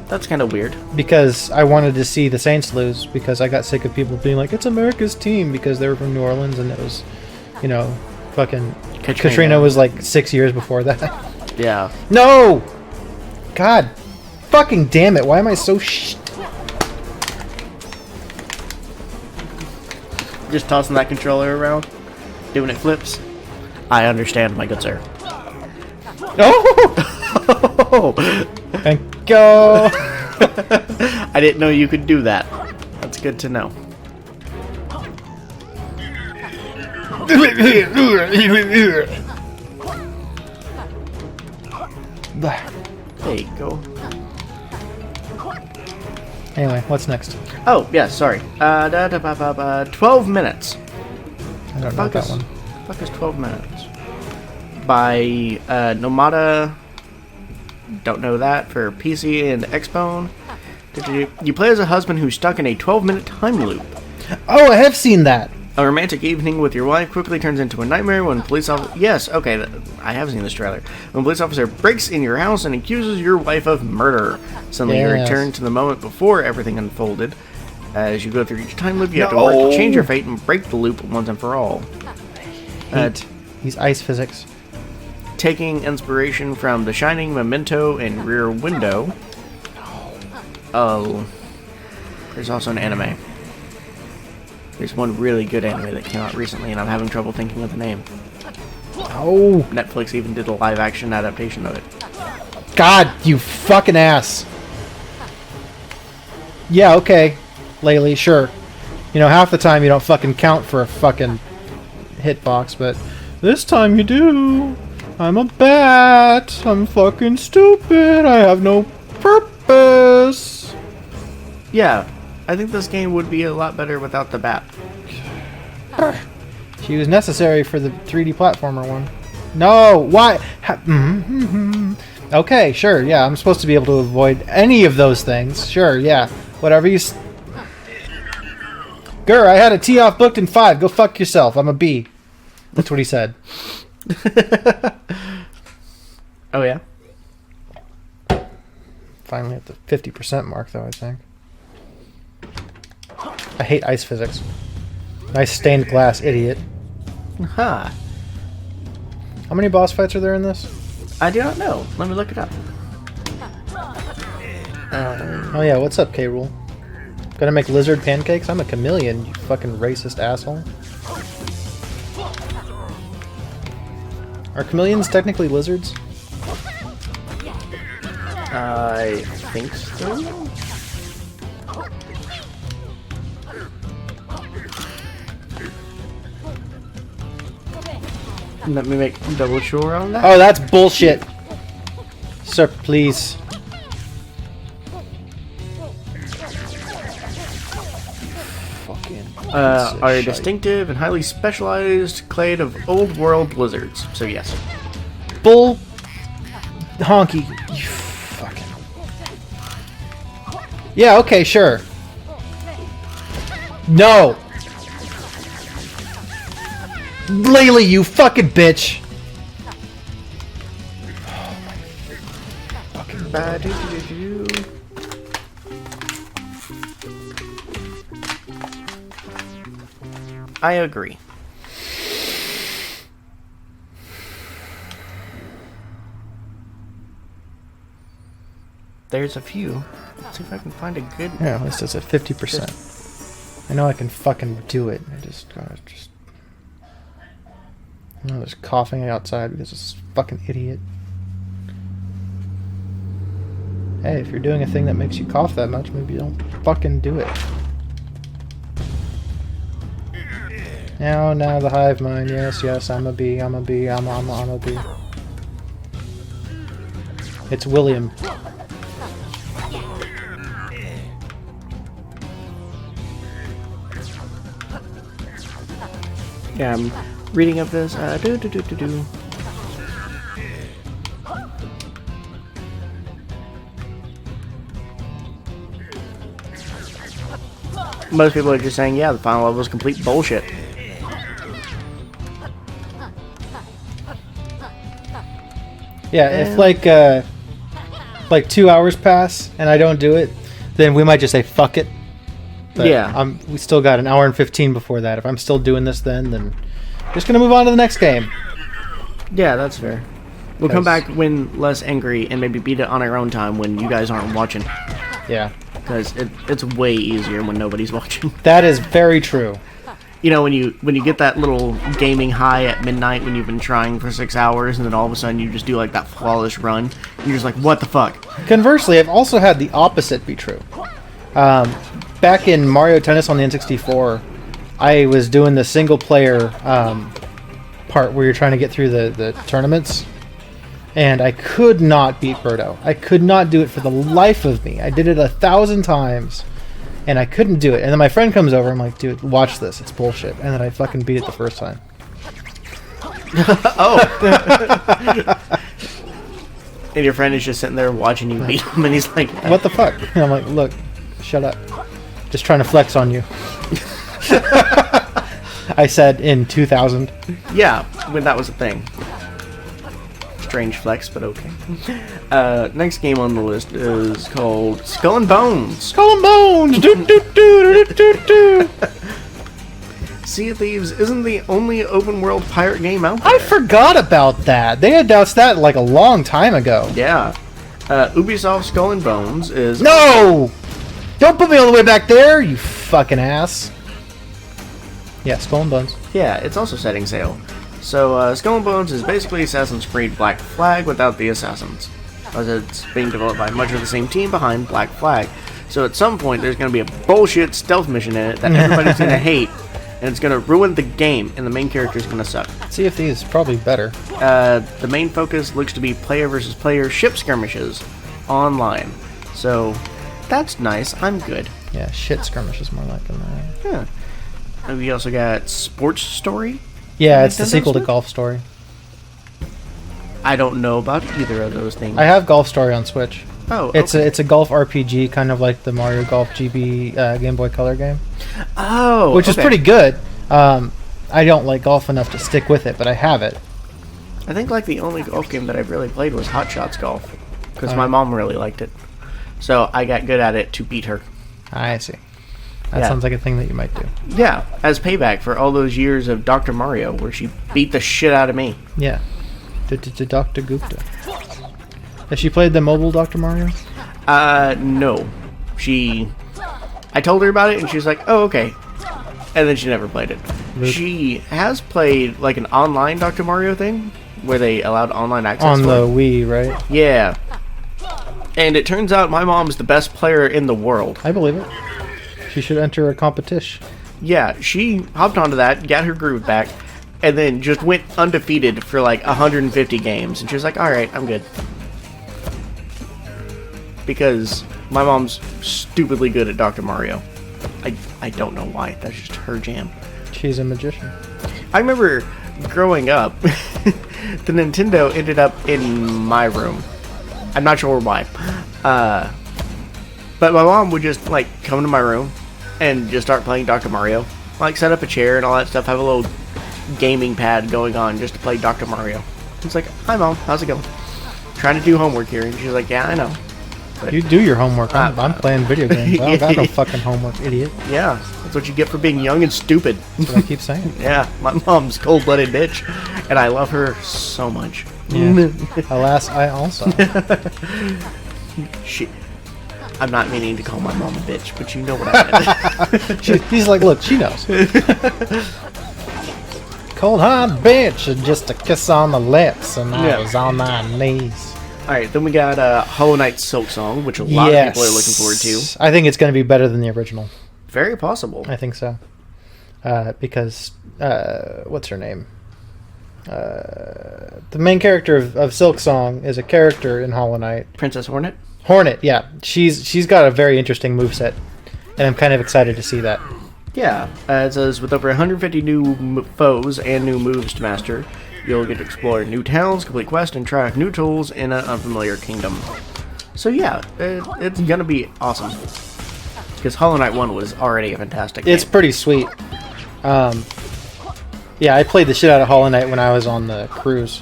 That's kind of weird. Because I wanted to see the Saints lose, because I got sick of people being like, it's America's team, because they were from New Orleans, and it was, you know, fucking... Katrina was like 6 years before that. Yeah. No! God fucking damn it, why am I so Just tossing that controller around, doing it flips. I understand, my good sir. Oh! Thank you! I didn't know you could do that. That's good to know. There you go. Anyway, what's next? Oh, yeah, sorry. 12 minutes. I don't know that one. Fuck is 12 minutes? By Nomada. Don't know that. For PC and Xbone. You play as a husband who's stuck in a 12-minute time loop. Oh, I have seen that. A romantic evening with your wife quickly turns into a nightmare when police officer... Yes, okay, I have seen this trailer. When a police officer breaks in your house and accuses your wife of murder. Suddenly you return to the moment before everything unfolded. As you go through each time loop, you have to work to change your fate and break the loop once and for all. These ice physics. Taking inspiration from The Shining, Memento, and Rear Window. Oh. There's also an anime. There's one really good anime that came out recently, and I'm having trouble thinking of the name. Oh. Netflix even did a live-action adaptation of it. God, you fucking ass. Yeah, okay. Laylee, sure. You know, half the time you don't fucking count for a fucking hitbox, but this time you do. I'm a bat. I'm fucking stupid. I have no purpose. Yeah, I think this game would be a lot better without the bat. She was necessary for the 3D platformer one. No, why? Okay, sure, yeah, I'm supposed to be able to avoid any of those things. Sure, yeah, whatever you... Grr, I had a tee off booked in 5. Go fuck yourself. I'm a B. That's what he said. Oh, yeah? Finally at the 50% mark, though, I think. I hate ice physics. Nice stained glass, idiot. Huh. How many boss fights are there in this? I do not know. Let me look it up. Oh yeah, what's up, K-Rule? Gonna make lizard pancakes? I'm a chameleon, you fucking racist asshole. Are chameleons technically lizards? I think so. Let me make double sure on that. Oh, that's bullshit. Sir, please. Are a distinctive and highly specialized clade of old world lizards. So yes. Bull honky. You fucking... Yeah, okay, sure. No! Laylee, you fucking bitch! Oh my fucking god. I agree. There's a few. Let's see if I can find a good... Yeah, at least it's at 50%. I know I can fucking do it. I just gotta just... You know, there's coughing outside because it's fucking idiot. Hey, if you're doing a thing that makes you cough that much, maybe don't fucking do it. Now the hive mind. Yes, yes, I'm a bee, I'm a bee, I'm a bee. It's William. Yeah, I'm reading up this. Most people are just saying, yeah, the final level is complete bullshit. Yeah, if like 2 hours pass and I don't do it, then we might just say fuck it. But Yeah. we still got an hour and 15 before that. If I'm still doing this then just gonna move on to the next game. Yeah, that's fair. We'll come back when less angry and maybe beat it on our own time when you guys aren't watching. Yeah. Because it's way easier when nobody's watching. That is very true. You know, when you get that little gaming high at midnight when you've been trying for 6 hours and then all of a sudden you just do like that flawless run, you're just like, what the fuck? Conversely, I've also had the opposite be true. Back in Mario Tennis on the N64, I was doing the single player part where you're trying to get through the tournaments, and I could not beat Birdo. I could not do it for the life of me. I did it 1,000 times, and I couldn't do it. And then my friend comes over, I'm like, dude, watch this, it's bullshit. And then I fucking beat it the first time. Oh. And your friend is just sitting there watching you beat him, and he's like, What the fuck? And I'm like, look, shut up. Just trying to flex on you. I said in 2000. yeah, when that was a thing. Strange flex, but okay. Next game on the list is called Skull and Bones. Skull and Bones! Do, do, do, do, do, do. Sea of Thieves isn't the only open world pirate game out there. I forgot about that. They announced that like a long time ago. Yeah. Ubisoft Skull and Bones is... No! Don't put me all the way back there, you fucking ass. Yeah, Skull and Bones. Yeah, it's also setting sail. So, Skull and Bones is basically Assassin's Creed Black Flag without the assassins, as it's being developed by much of the same team behind Black Flag. So at some point, there's going to be a bullshit stealth mission in it that everybody's going to hate, and it's going to ruin the game, and the main character's going to suck. Sea of Thieves is probably better. The main focus looks to be player versus player ship skirmishes online. So, that's nice. I'm good. Yeah, shit skirmish is more like that. Yeah. And we also got Sports Story. Yeah, it's the Nintendo sequel to Switch? Golf Story. I don't know about either of those things. I have Golf Story on Switch. Oh, It's okay. a golf RPG, kind of like the Mario Golf GB Game Boy Color game, Oh, which is okay. pretty good. I don't like golf enough to stick with it, but I have it. I think like the only golf game that I've really played was Hot Shots Golf, because Oh. my mom really liked it. So I got good at it to beat her. I see. That Yeah. sounds like a thing that you might do. Yeah, as payback for all those years of Dr. Mario, where she beat the shit out of me. Yeah. Dr. Gupta. Has she played the mobile Dr. Mario? No. I told her about it, and she was like, oh, okay. And then she never played it. Rip. She has played like an online Dr. Mario thing, where they allowed online access On to the it. Wii, right? Yeah. And it turns out my mom's the best player in the world. I believe it. She should enter a competition. Yeah, she hopped onto that, got her groove back, and then just went undefeated for like 150 games. And she was like, alright, I'm good. Because my mom's stupidly good at Dr. Mario. I don't know why. That's just her jam. She's a magician. I remember growing up, the Nintendo ended up in my room. I'm not sure why. But my mom would just like come to my room and just start playing Dr. Mario. Like set up a chair and all that stuff, have a little gaming pad going on just to play Dr. Mario. It's like, hi mom, how's it going? Trying to do homework here. And she's like, yeah, I know. But You do your homework. I'm playing video games. I don't got no fucking homework, idiot. yeah, that's what you get for being young and stupid. That's what I keep saying. Yeah, my mom's cold-blooded bitch, and I love her so much. Yeah. Alas, I also. I'm not meaning to call my mom a bitch, but you know what I meant. He's like, look, she knows. Cold hard bitch, and just a kiss on the lips, and I Yeah. was on my knees. Alright, then we got Hollow Knight Silk Song, which a lot of people are looking forward to. I think it's going to be better than the original. Very possible. I think so. Because, what's her name? The main character of Silk Song is a character in Hollow Knight. Princess Hornet? Hornet, yeah. She's got a very interesting moveset, and I'm kind of excited to see that. Yeah, it says with over 150 new foes and new moves to master, you'll get to explore new towns, complete quests, and try out new tools in an unfamiliar kingdom. So yeah, it's gonna be awesome. Because Hollow Knight 1 was already a fantastic game. It's pretty sweet. Yeah, I played the shit out of Hollow Knight when I was on the cruise.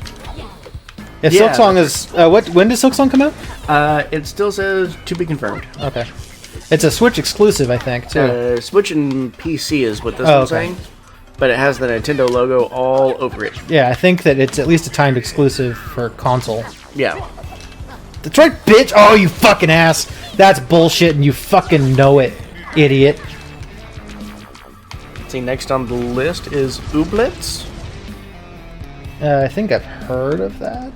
If Yeah, Silksong is when does Silksong come out? It still says to be confirmed. Okay, it's a Switch exclusive, I think, too. Switch and PC is what this one's okay. saying, but it has the Nintendo logo all over it. Yeah, I think that it's at least a timed exclusive for console. Yeah. That's right, bitch! Oh, you fucking ass! That's bullshit, and you fucking know it, idiot. See, next on the list is Ooblets. I think I've heard of that.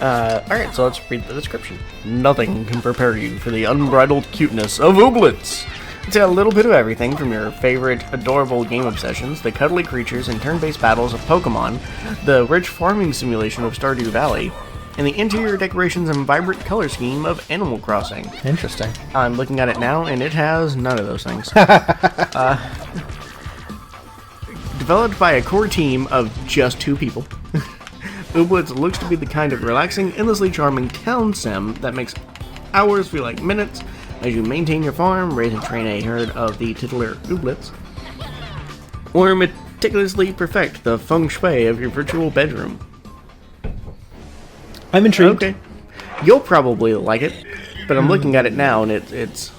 Alright, so let's read the description. Nothing can prepare you for the unbridled cuteness of Ooblets. It's got a little bit of everything from your favorite adorable game obsessions, the cuddly creatures and turn-based battles of Pokemon, the rich farming simulation of Stardew Valley, and the interior decorations and vibrant color scheme of Animal Crossing. Interesting. I'm looking at it now, and it has none of those things. Developed by a core team of just 2 people, Ooblets looks to be the kind of relaxing, endlessly charming town sim that makes hours feel like minutes as you maintain your farm, raise and train a herd of the titular Ooblets, or meticulously perfect the feng shui of your virtual bedroom. I'm intrigued. Okay. You'll probably like it, but I'm looking at it now, and it's...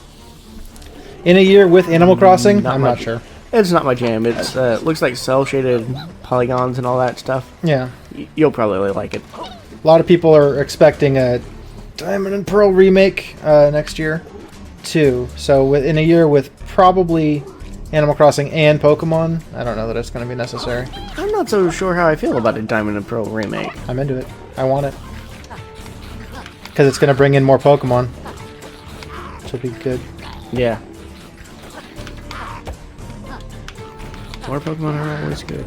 In a year with Animal Crossing? I'm my- not sure. It's not my jam. It's it looks like cel-shaded polygons and all that stuff. Yeah. You'll probably like it. A lot of people are expecting a Diamond and Pearl remake next year, too. So in a year with probably Animal Crossing and Pokemon, I don't know that it's going to be necessary. I'm not so sure how I feel about a Diamond and Pearl remake. I'm into it. I want it. Because it's going to bring in more Pokemon. Which will be good. Yeah. More Pokemon are always good.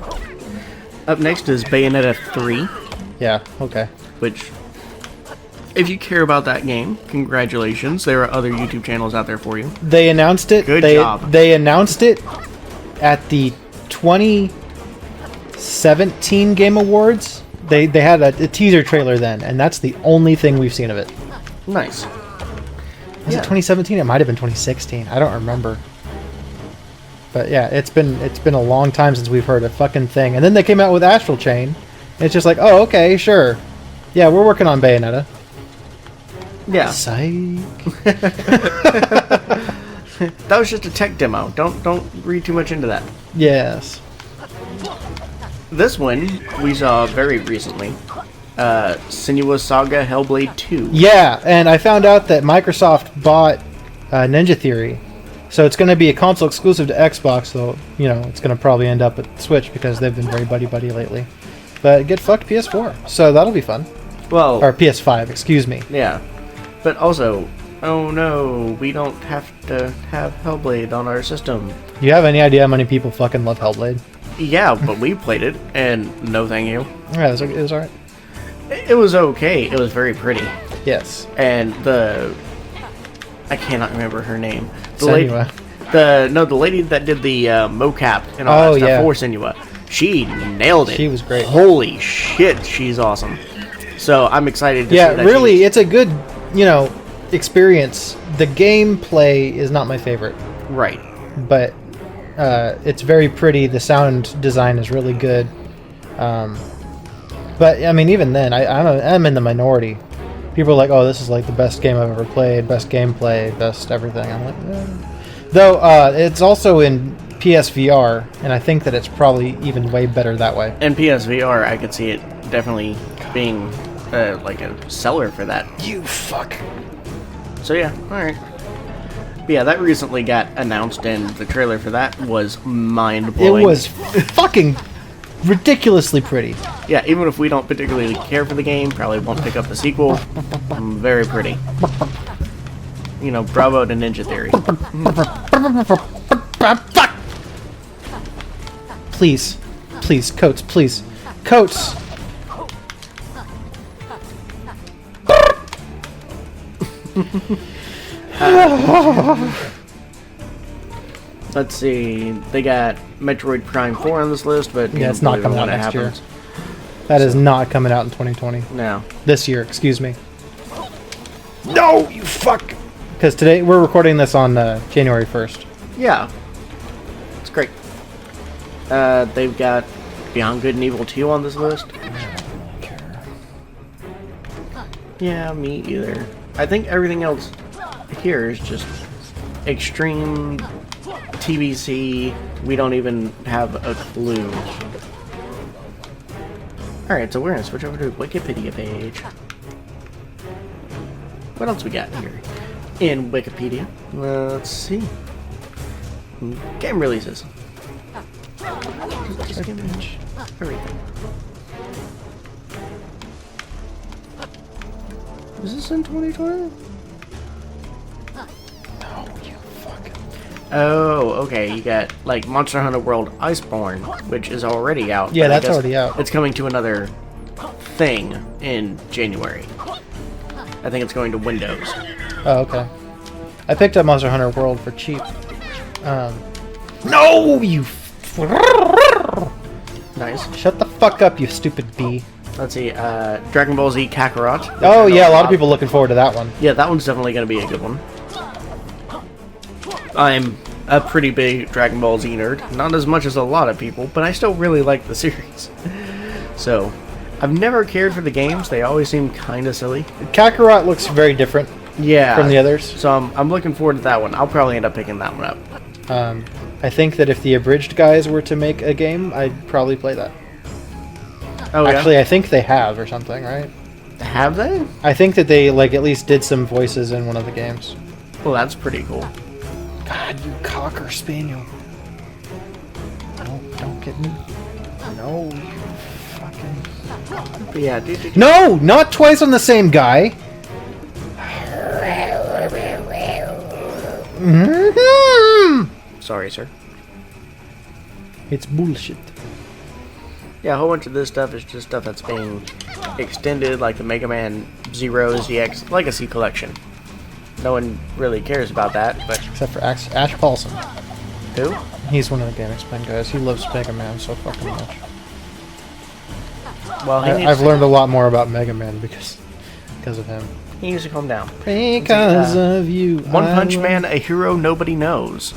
Up next is Bayonetta 3, Yeah, okay. which, if you care about that game, congratulations. There are other YouTube channels out there for you. They announced it. Good job. They announced it at the 2017 Game Awards. They had a teaser trailer then, and that's the only thing we've seen of it. Nice. Was it 2017? It might have been 2016. I don't remember. But yeah, it's been a long time since we've heard a fucking thing. And then they came out with Astral Chain. And it's just like, oh, okay, sure. Yeah, we're working on Bayonetta. Yeah. Psych. That was just a tech demo. Don't read too much into that. Yes. This one we saw very recently. Senua's Saga Hellblade 2. Yeah, and I found out that Microsoft bought Ninja Theory. So it's going to be a console exclusive to Xbox, though, you know, it's going to probably end up at Switch because they've been very buddy-buddy lately. But get fucked PS4, so that'll be fun. Well, Or PS5, excuse me. yeah. But also, oh no, we don't have to have Hellblade on our system. Do you have any idea how many people fucking love Hellblade? Yeah, but we played it, and no thank you. Yeah, it was alright. It was okay. It was very pretty. Yes. And I cannot remember her name. The Senua. the lady that did the mocap and all that stuff yeah. for Senua, she nailed it. She was great. Holy shit, she's awesome. So I'm excited to Yeah, see that really, she's- it's a good, you know, experience. The gameplay is not my favorite, right. but it's very pretty. The sound design is really good. But I mean, even then, I'm in the minority. People are like, "Oh, this is like the best game I've ever played, best gameplay, best everything." I'm like, though it's also in PSVR, and I think that it's probably even way better that way. And PSVR, I could see it definitely being like a seller for that. You fuck. So yeah, all right. But yeah, that recently got announced, and the trailer for that was mind-blowing. It was fucking ridiculously pretty. Yeah, even if we don't particularly care for the game, probably won't pick up the sequel. Very pretty. You know, bravo to Ninja Theory. Fuck! Please. Please, Coates, please. Coates! Let's see. They got Metroid Prime 4 on this list, but Yeah, it's not coming out when it next year. happens. That is not coming out in 2020. No. This year, excuse me. No, you fuck! Because today, we're recording this on January 1st. Yeah. It's great. They've got Beyond Good and Evil 2 on this list. Yeah, me either. I think everything else here is just extreme TBC. We don't even have a clue. Alright, so we're gonna switch over to Wikipedia page. What else we got here in Wikipedia? Let's see. Game releases. Just give me everything. Is this in 2020? No, you fucking... Oh, okay. You got like Monster Hunter World Iceborne, which is already out. Yeah, but I that's guess already out. It's coming to another thing in January. I think it's going to Windows. Oh, okay. I picked up Monster Hunter World for cheap. No, you... Nice. Shut the fuck up, you stupid bee. Let's see. Dragon Ball Z Kakarot. Oh, yeah, a lot of people looking forward to that one. Yeah, that one's definitely going to be a good one. I'm a pretty big Dragon Ball Z nerd. Not as much as a lot of people, but I still really like the series. So, I've never cared for the games. They always seem kind of silly. Kakarot looks very different Yeah. from the others. So I'm looking forward to that one. I'll probably end up picking that one up. I think that if the abridged guys were to make a game, I'd probably play that. Oh, Actually, I think they have or something, right? yeah? Have they? I think that they like at least did some voices in one of the games. Well, that's pretty cool. God, you cocker spaniel. No, don't get me. No, you fucking... But yeah, dude. No, not twice on the same guy. Sorry, sir. It's bullshit. Yeah, a whole bunch of this stuff is just stuff that's being extended, like the Mega Man Zero ZX Legacy Collection. No one really cares about that, but... Except for Ash Paulson. Who? He's one of the Game Explain guys. He loves Mega Man so fucking much. Well, I've learned a lot more about Mega Man because of him. He needs to calm down. Because of you. One Punch Man, a hero nobody knows.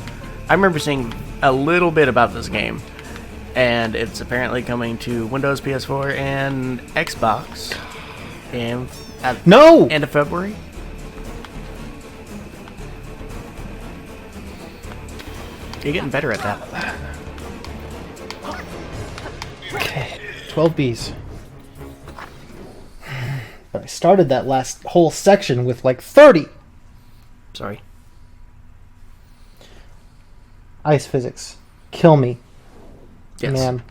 I remember seeing a little bit about this game, and it's apparently coming to Windows, PS4, and Xbox at No! end of February. You're getting better at that. Okay, 12 Bs. But I started that last whole section with like 30. Sorry. Ice physics. Kill me. Yes. Man.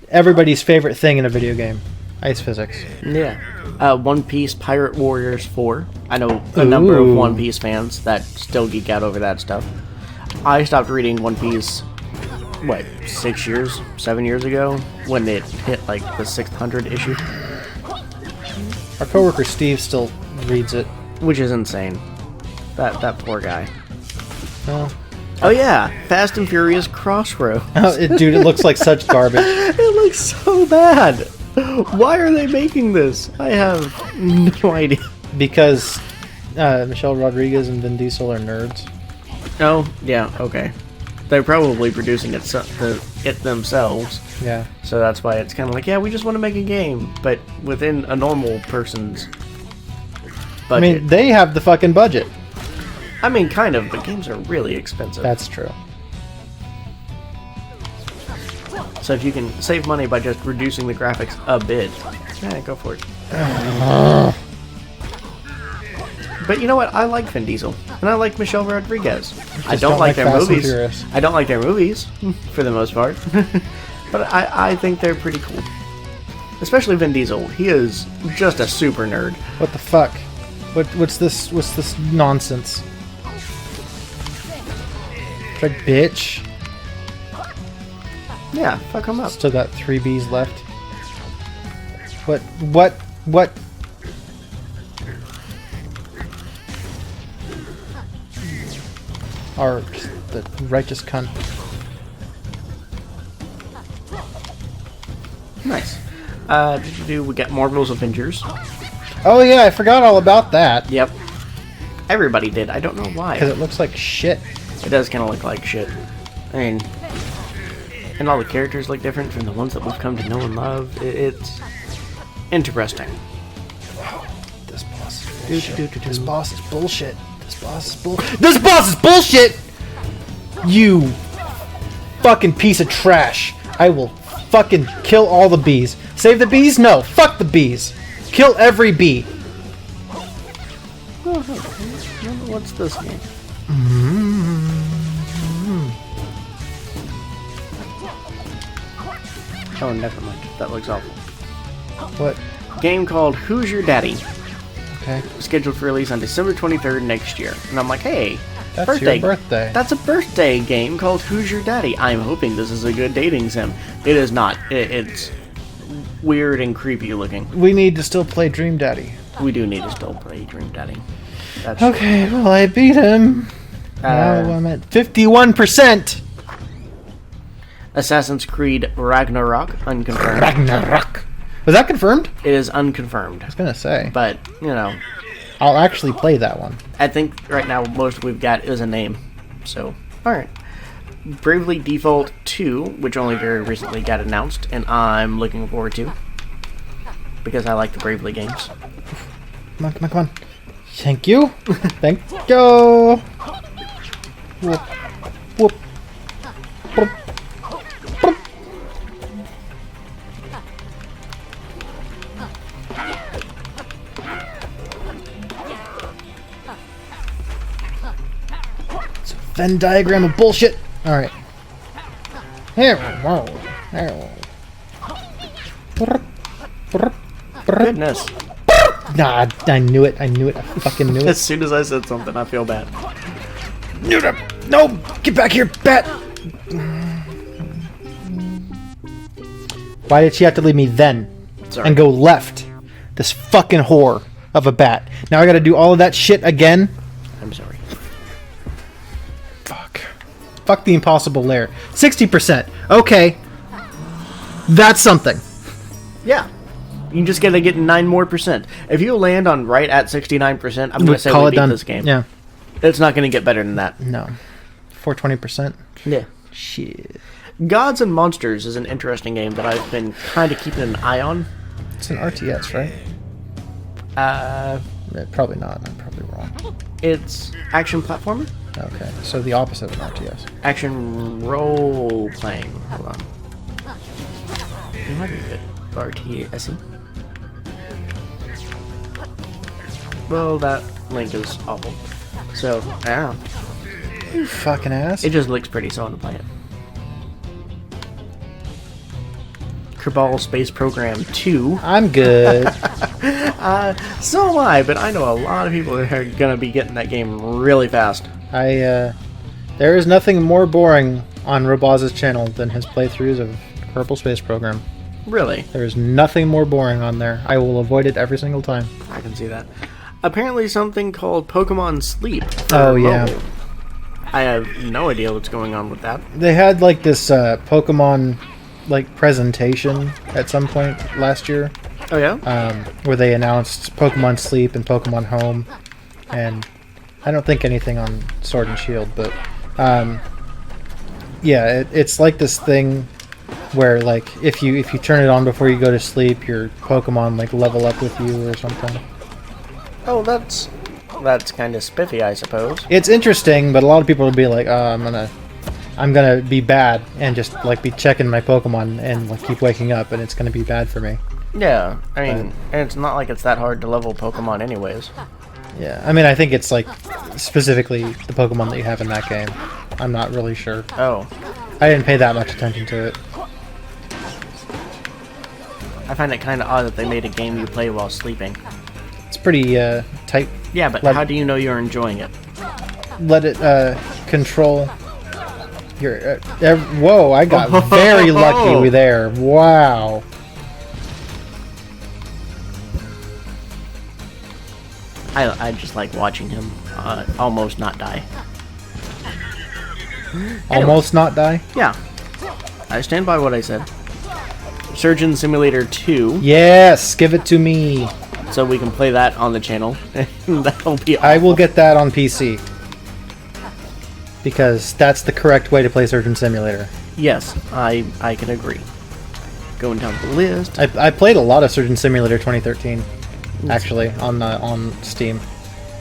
Everybody's favorite thing in a video game. Ice physics. Yeah. One Piece Pirate Warriors 4. I know a number of One Piece fans that still geek out over that stuff. I stopped reading One Piece, 7 years ago, when it hit like the 600 issue. Our coworker Steve still reads it. Which is insane. That poor guy. Well, Oh yeah, Fast and Furious Crossroads. dude, it looks like such garbage. It looks so bad. Why are they making this? I have no idea. Because Michelle Rodriguez and Vin Diesel are nerds. Oh, yeah, okay. They're probably producing it themselves. Yeah. So that's why it's kind of like, yeah, we just want to make a game, but within a normal person's budget. I mean, they have the fucking budget. I mean, kind of, but games are really expensive. That's true. So if you can save money by just reducing the graphics a bit, yeah, go for it. But you know what? I like Vin Diesel, and I like Michelle Rodriguez. I don't like their Fast and movies. Furious. I don't like their movies, for the most part. But I think they're pretty cool. Especially Vin Diesel. He is just a super nerd. What the fuck? What's this nonsense? Like, bitch. Yeah, fuck him up. Still got 3 Bs left. What? Or the righteous cunt. Nice. We got Marvel's Avengers. Oh yeah, I forgot all about that. Yep. Everybody did. I don't know why. Because it looks like shit. It does kind of look like shit. I mean, and all the characters look different from the ones that we've come to know and love. It's interesting. This boss is bullshit. This boss is bullshit! You fucking piece of trash. I will fucking kill all the bees. Save the bees? No. Fuck the bees. Kill every bee. What's this one? Oh, never mind. That looks awful. What? Game called Who's Your Daddy? Okay. Scheduled for release on December 23rd next year. And I'm like, hey, That's your birthday. That's a birthday game called Who's Your Daddy? I'm hoping this is a good dating sim. It is not. It's weird and creepy looking. We need to still play Dream Daddy. We do need to still play Dream Daddy. That's Okay, well, I beat him. Now I'm at 51%. Assassin's Creed Ragnarok, unconfirmed. Ragnarok. Was that confirmed? It is unconfirmed. I was gonna say. But, you know, I'll actually play that one. I think right now most we've got is a name. So, alright. Bravely Default 2, which only very recently got announced, and I'm looking forward to. Because I like the Bravely games. Come on. Thank you. Thank you. Whoop. Whoop. Whoop. Whoop. It's a Venn diagram of bullshit. Alright. Here. Goodness. Nah, I knew it. I fucking knew it. As soon as I said something, I feel bad. No! Get back here, bat! Why did she have to leave me then? Sorry. And go left? This fucking whore of a bat. Now I gotta do all of that shit again? I'm sorry. Fuck the Impossible Lair. 60%. Okay. That's something. Yeah. You just gotta get 9% more. If you land on right at 69%, I'm gonna say Call we it beat done. this game. Yeah. It's not gonna get better than that. No. 420%. Yeah. Shit. Gods and Monsters is an interesting game that I've been kind of keeping an eye on. It's an RTS, right? Probably not. I'm probably wrong. It's action platformer? Okay. So the opposite of an RTS. Action role playing. Hold on. It might be good. RTS. Well, that link is awful. So, yeah. You fucking ass. It just looks pretty, so I want to play it. Kerbal Space Program 2. I'm good. So am I, but I know a lot of people that are going to be getting that game really fast. There is nothing more boring on Robaz's channel than his playthroughs of Kerbal Space Program. Really? There is nothing more boring on there. I will avoid it every single time. I can see that. Apparently something called Pokemon Sleep. Oh, yeah. I have no idea what's going on with that. They had like this Pokemon like presentation at some point last year. Oh, yeah? Where they announced Pokemon Sleep and Pokemon Home, and I don't think anything on Sword and Shield, but yeah, it's like this thing where like if you turn it on before you go to sleep, your Pokemon like level up with you or something. Oh, that's kind of spiffy, I suppose. It's interesting, but a lot of people will be like, I'm gonna be bad and just like be checking my Pokemon and like keep waking up, and it's gonna be bad for me. Yeah, I mean, and it's not like it's that hard to level Pokemon anyways. Yeah, I mean, I think it's like specifically the Pokemon that you have in that game. I'm not really sure. Oh. I didn't pay that much attention to it. I find it kind of odd that they made a game you play while sleeping. It's pretty tight. Yeah, but how do you know you're enjoying it? Let it control your... whoa, I got very lucky there. Wow. I just like watching him almost not die. Almost not die? Yeah. I stand by what I said. Surgeon Simulator 2. Yes, give it to me. So we can play that on the channel. That'll be awesome. I will get that on PC. Because that's the correct way to play Surgeon Simulator. Yes, I can agree. Going down the list. I played a lot of Surgeon Simulator 2013. actually, on Steam.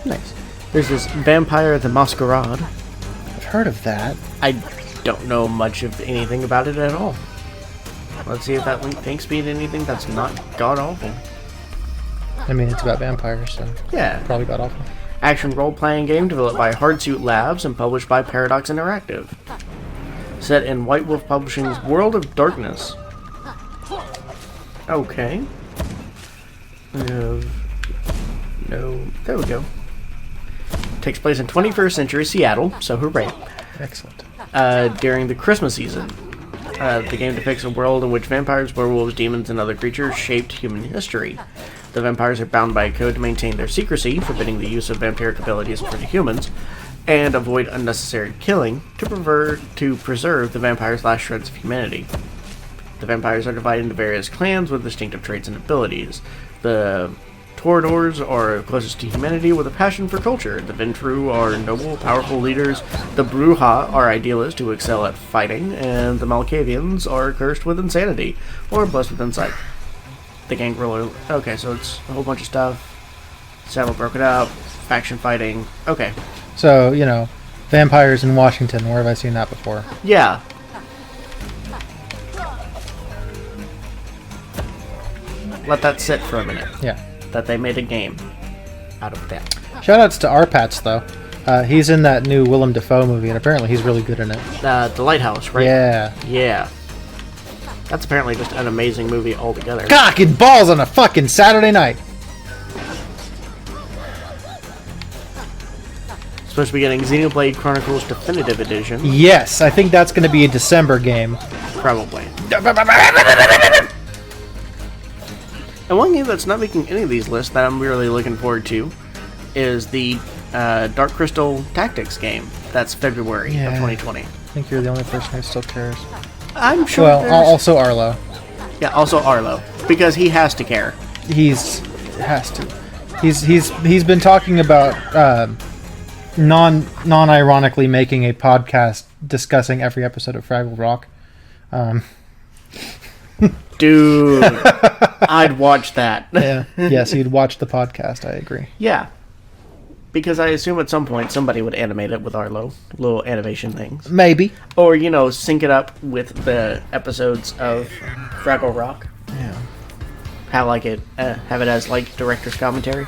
Nice. There's this Vampire the Masquerade. I've heard of that. I don't know much of anything about it at all. Let's see if that link takes me to anything that's not god-awful. I mean, it's about vampires, so Yeah. probably got awful. Action role-playing game developed by Hardsuit Labs and published by Paradox Interactive. Set in White Wolf Publishing's World of Darkness. Okay. No. There we go. Takes place in 21st century Seattle, so hooray. Excellent. During the Christmas season. The game depicts a world in which vampires, werewolves, demons, and other creatures shaped human history. The vampires are bound by a code to maintain their secrecy, forbidding the use of vampiric abilities for the humans, and avoid unnecessary killing to preserve the vampires' last shreds of humanity. The vampires are divided into various clans with distinctive traits and abilities. The Toreadors are closest to humanity with a passion for culture. The Ventru are noble, powerful leaders. The Bruja are idealists who excel at fighting. And the Malkavians are cursed with insanity, or blessed with insight. The gang ruler... Okay, so it's a whole bunch of stuff. Several broken up. Faction fighting. Okay. So, you know, vampires in Washington. Where have I seen that before? Yeah. Let that sit for a minute. Yeah. That they made a game out of that. Shoutouts to Arpats, though. He's in that new Willem Dafoe movie, and apparently he's really good in it. The Lighthouse, right? Yeah. Yeah. That's apparently just an amazing movie altogether. Cock and balls on a fucking Saturday night. Supposed to be getting Xenoblade Chronicles Definitive Edition. Yes, I think that's going to be a December game. Probably. And one game that's not making any of these lists that I'm really looking forward to is the Dark Crystal Tactics game. That's February of 2020. I think you're the only person who still cares. I'm sure. Well, also Arlo. Yeah, also Arlo, because he has to care. He's been talking about non-ironically making a podcast discussing every episode of Fraggle Rock. Dude, I'd watch that. Yeah. Yes, you'd watch the podcast. I agree. Yeah. Because I assume at some point somebody would animate it with Arlo. Little animation things. Maybe. Or, you know, sync it up with the episodes of Fraggle Rock. Yeah. Have it as, like, director's commentary.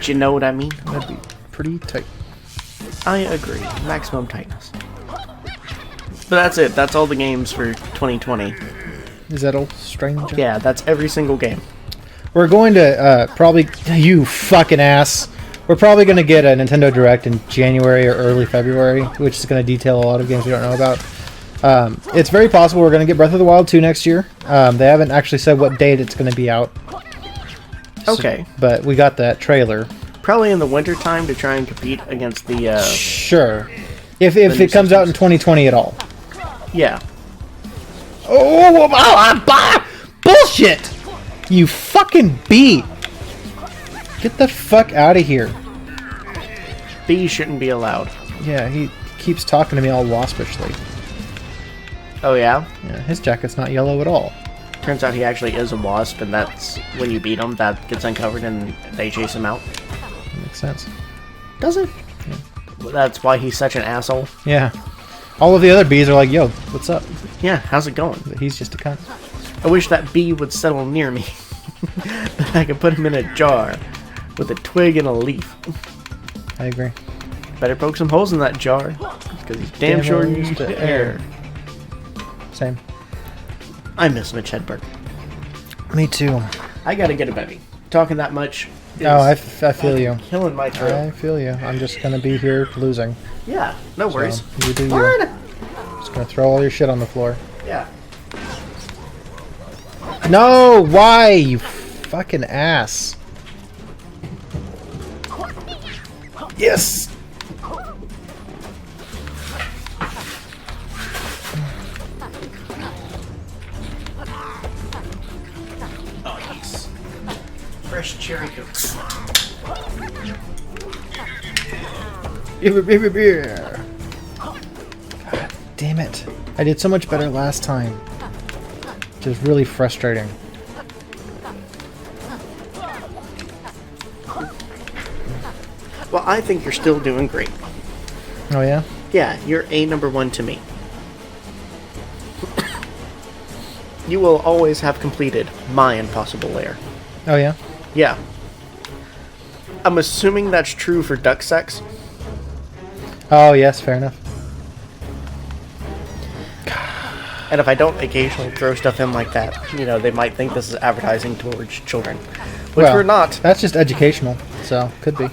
Do you know what I mean? That'd be pretty tight. I agree. Maximum tightness. But that's it. That's all the games for 2020. Is that all strange? Yeah, that's every single game. We're going to probably... You fucking ass. We're probably going to get a Nintendo Direct in January or early February, which is going to detail a lot of games we don't know about. It's very possible we're going to get Breath of the Wild 2 next year. They haven't actually said what date it's going to be out. Okay. So, but we got that trailer. Probably in the winter time to try and compete against the... Sure. If it comes out in 2020 at all. Yeah. Bullshit! You fucking bee! Get the fuck out of here. Bees shouldn't be allowed. Yeah, he keeps talking to me all waspishly. Oh, yeah? Yeah, his jacket's not yellow at all. Turns out he actually is a wasp, and that's when you beat him, that gets uncovered and they chase him out. Makes sense. Does it? Yeah. Well, that's why he's such an asshole. Yeah. All of the other bees are like, yo, what's up? Yeah, how's it going? But he's just a cunt. I wish that bee would settle near me. That I could put him in a jar with a twig and a leaf. I agree. Better poke some holes in that jar, because he's damn sure used to air. Same. I miss Mitch Hedberg. Me too. I gotta get a baby. Talking that much. Oh, I feel you. Killing my throat. I feel you. I'm just gonna be here losing. Yeah, no worries. So, you do you. Just gonna throw all your shit on the floor. Yeah. No! Why, you fucking ass? Yes! Oh, yes. Fresh cherry cokes. Beer. God damn it. I did so much better last time. Which is really frustrating. Well, I think you're still doing great. Oh yeah. Yeah, you're a number one to me. You will always have completed my Impossible Lair. Oh yeah. Yeah. I'm assuming that's true for duck sex. Oh yes, fair enough. And if I don't occasionally throw stuff in like that, you know, they might think this is advertising towards children. Which Well, we're not. That's just educational, so could be.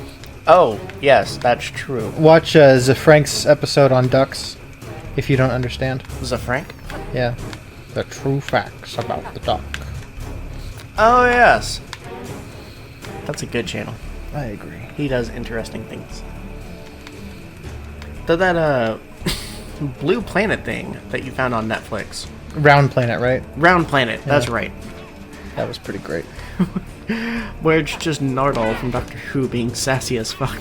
Oh, yes, that's true. Watch Zafrank's episode on ducks, if you don't understand. Zafrank? Yeah. The true facts about the duck. Oh, yes. That's a good channel. I agree. He does interesting things. So that, Blue Planet thing that you found on Netflix. Round Planet, right? Round Planet, that's Yeah. right. That was pretty great. Where it's just Nardole from Doctor Who being sassy as fuck.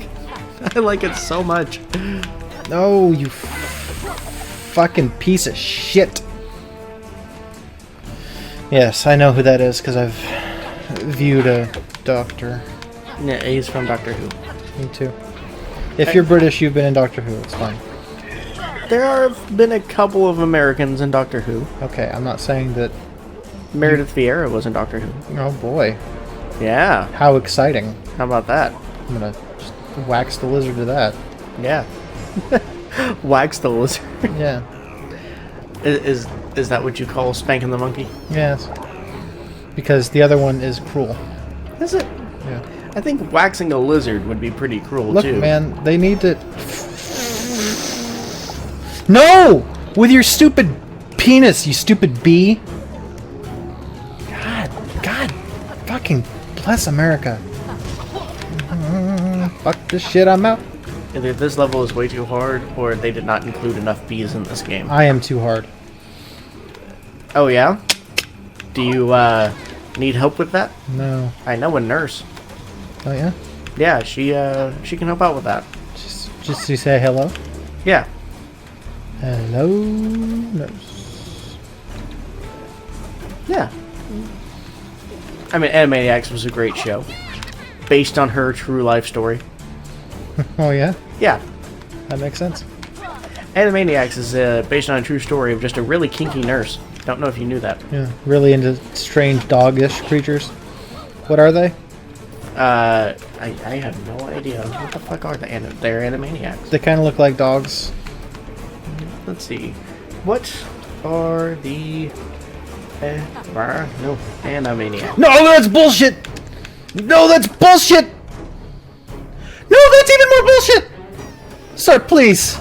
I like it so much. Oh, you fucking piece of shit. Yes, I know who that is because I've viewed a doctor. Yeah, he's from Doctor Who. Me too. If you're British, you've been in Doctor Who. It's fine. There have been a couple of Americans in Doctor Who. Okay, I'm not saying that. Meredith Vieira was in Doctor Who. Oh boy, Yeah, how exciting! how about that? I'm gonna just wax the lizard to that. Yeah. Wax the lizard. Yeah. Is that what you call spanking the monkey? Yes. Because the other one is cruel. Is it? Yeah. I think waxing a lizard would be pretty cruel Look, too. man, they need to. No! With your stupid penis, you stupid bee. God, fucking bless America. Fuck this shit, I'm out. Either this level is way too hard, or they did not include enough bees in this game. I am too hard. Oh yeah? Do you need help with that? No. I know a nurse. Oh yeah? Yeah, she can help out with that. Just to say hello? Yeah. Hello, nurse. Yeah. I mean, Animaniacs was a great show. Based on her true life story. Oh yeah? Yeah. That makes sense. Animaniacs is based on a true story of just a really kinky nurse. Don't know if you knew that. Yeah. Really into strange dog-ish creatures. What are they? I have no idea. What the fuck are they? They're Animaniacs. They kind of look like dogs. Let's see. What are the... no, Animaniacs. No, that's bullshit! No, that's bullshit! No, that's even more bullshit! Sir, please.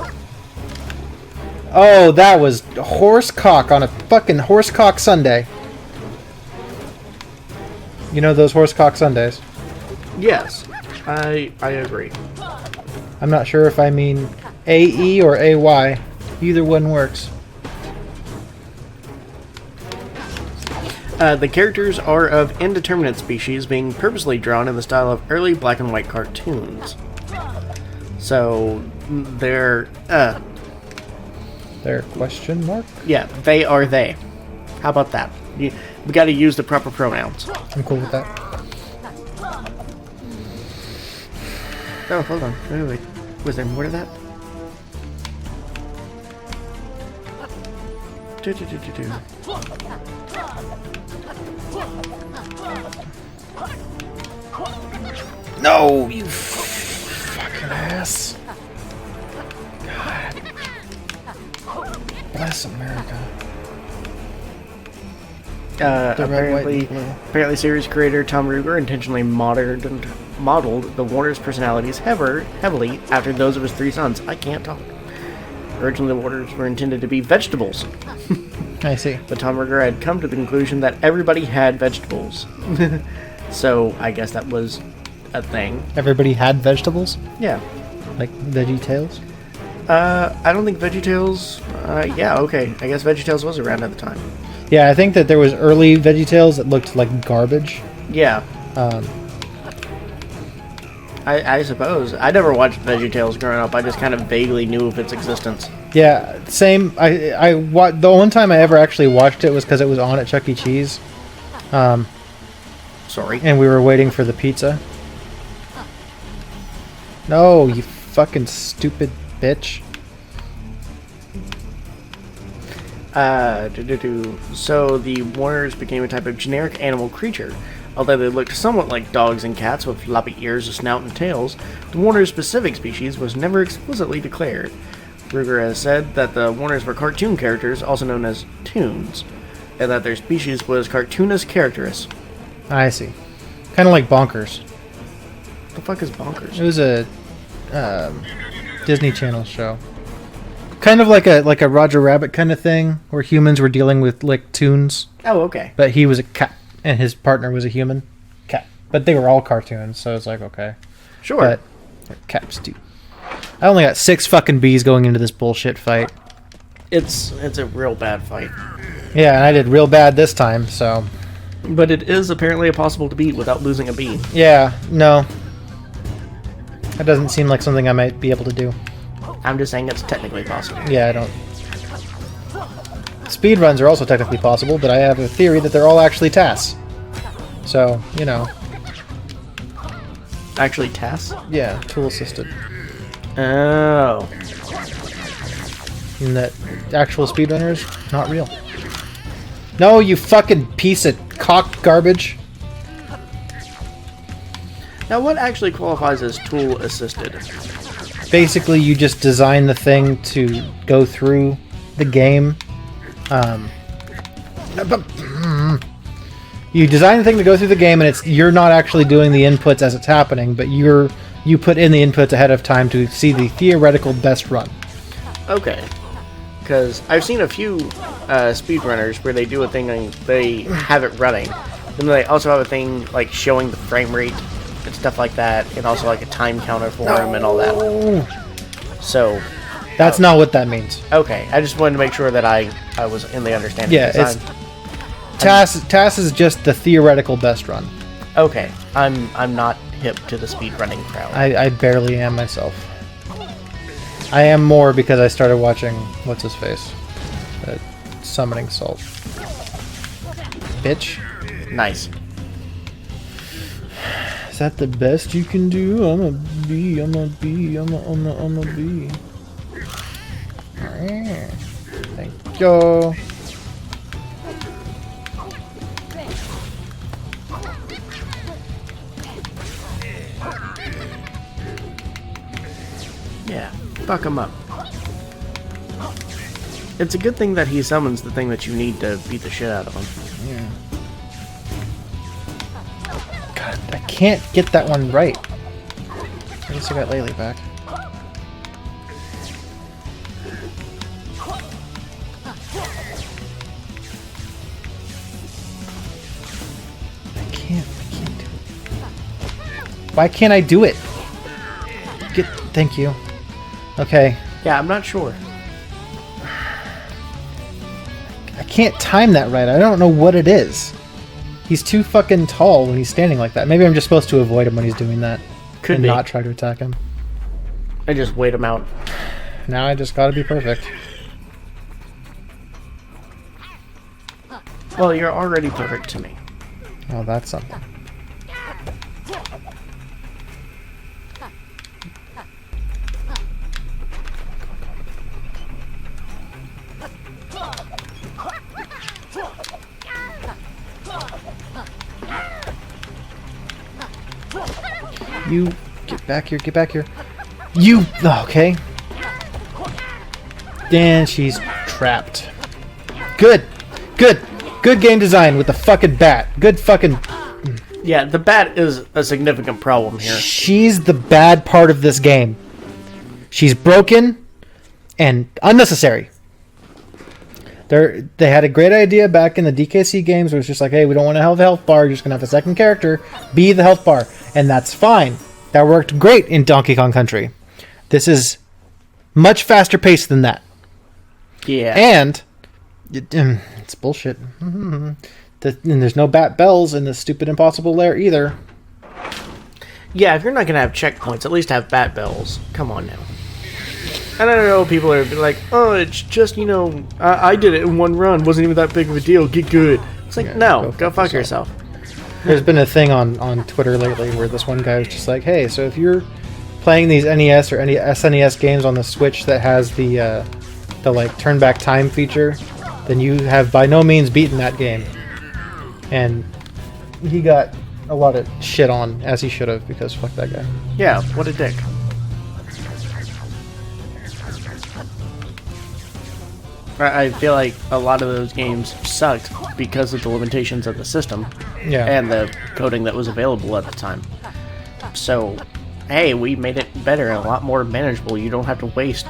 Oh, that was horse cock on a fucking horse cock Sunday. You know those horse cock Sundays? Yes, I agree. I'm not sure if I mean AE or AY. Either one works. The characters are of indeterminate species, being purposely drawn in the style of early black and white cartoons. So, they're, There, question mark? yeah, they are they. How about that? We gotta use the proper pronouns. I'm cool with that. Oh, hold on. Wait. Was there more to that? No, you fucking ass. God. Bless America. The red, white, and blue. Apparently, series creator Tom Ruegger intentionally modeled the Warner's personalities heavily after those of his three sons. I can't talk. Originally, the Warners were intended to be vegetables, I see. but Tom Ruegger had come to the conclusion that everybody had vegetables. So, I guess that was a thing. Everybody had vegetables? Yeah. Like Veggie Tales? I don't think VeggieTales... yeah, okay. I guess VeggieTales was around at the time. Yeah, I think that there was early Veggie Tales that looked like garbage. Yeah. I suppose. I never watched VeggieTales growing up. I just kind of vaguely knew of its existence. Yeah, same. The only time I ever actually watched it was because it was on at Chuck E. Cheese. Sorry. And we were waiting for the pizza. No, you fucking stupid bitch. So the Warners became a type of generic animal creature. Although they looked somewhat like dogs and cats with floppy ears, a snout, and tails, the Warners' specific species was never explicitly declared. Ruger has said that the Warners were cartoon characters, also known as toons, and that their species was cartoonist characteris. I see. Kind of like Bonkers. The fuck is Bonkers? It was a Disney Channel show. Kind of like a Roger Rabbit kind of thing, where humans were dealing with like toons. Oh, okay. But he was a cat, and his partner was a human cat. But they were all cartoons, so it's like, okay. Sure. But caps too. I only got 6 fucking bees going into this bullshit fight. It's a real bad fight. Yeah, and I did real bad this time, so... But it is apparently impossible to beat without losing a bee. Yeah, no. That doesn't seem like something I might be able to do. I'm just saying it's technically possible. Yeah, I don't... Speedruns are also technically possible, but I have a theory that they're all actually tasks. So, you know. Actually, tasks? Yeah, tool-assisted. Oh. And that actual speedrunners, not real. No, you fucking piece of cock garbage. Now, what actually qualifies as tool-assisted? Basically, you just design the thing to go through the game. You design the thing to go through the game, and you're not actually doing the inputs as it's happening, but you put in the inputs ahead of time to see the theoretical best run. Okay. Because I've seen a few speedrunners where they do a thing and they have it running. Then they also have a thing like showing the frame rate and stuff like that, and also like a time counter for them and all that. So... That's not what that means. Okay, I just wanted to make sure that I was in the understanding. Yeah, it's... TAS is just the theoretical best run. Okay, I'm not hip to the speedrunning crowd. I barely am myself. I am more because I started watching what's his face, Summoning Salt. Bitch. Nice. Is that the best you can do? I'm a bee. I'm a bee. I'm a bee. Thank you. Yeah, fuck him up. It's a good thing that he summons the thing that you need to beat the shit out of him. Yeah. God, I can't get that one right. I guess I got Laylee back. I can't do it. Why can't I do it? Thank you. Okay. Yeah, I'm not sure. I can't time that right. I don't know what it is. He's too fucking tall when he's standing like that. Maybe I'm just supposed to avoid him when he's doing that. Could and be. Not try to attack him. I just wait him out. Now I just gotta be perfect. Well, you're already perfect to me. Oh, that's something. You get back here, get back here. You okay. And she's trapped. Good game design with the fucking bat. Good fucking... Yeah, the bat is a significant problem here. She's the bad part of this game. She's broken and unnecessary. They had a great idea back in the DKC games where it's just like, hey, we don't want to have a health bar, you're just going to have a second character be the health bar. And that's fine. That worked great in Donkey Kong Country. This is much faster paced than that. Yeah. And it's bullshit. And there's no bat bells in the stupid Impossible Lair either. Yeah, if you're not going to have checkpoints, at least have bat bells. Come on now. And I don't know, people are like, oh, it's just, I did it in one run. Wasn't even that big of a deal. Get good. It's like, yeah, no, go fuck yourself. There's been a thing on Twitter lately where this one guy was just like, hey, so if you're playing these NES or any SNES games on the Switch that has the like turn back time feature, then you have by no means beaten that game. And he got a lot of shit on, as he should have, because fuck that guy. Yeah, what a dick. I feel like a lot of those games sucked because of the limitations of the system. Yeah. And the coding that was available at the time. So, hey, we made it better and a lot more manageable. You don't have to waste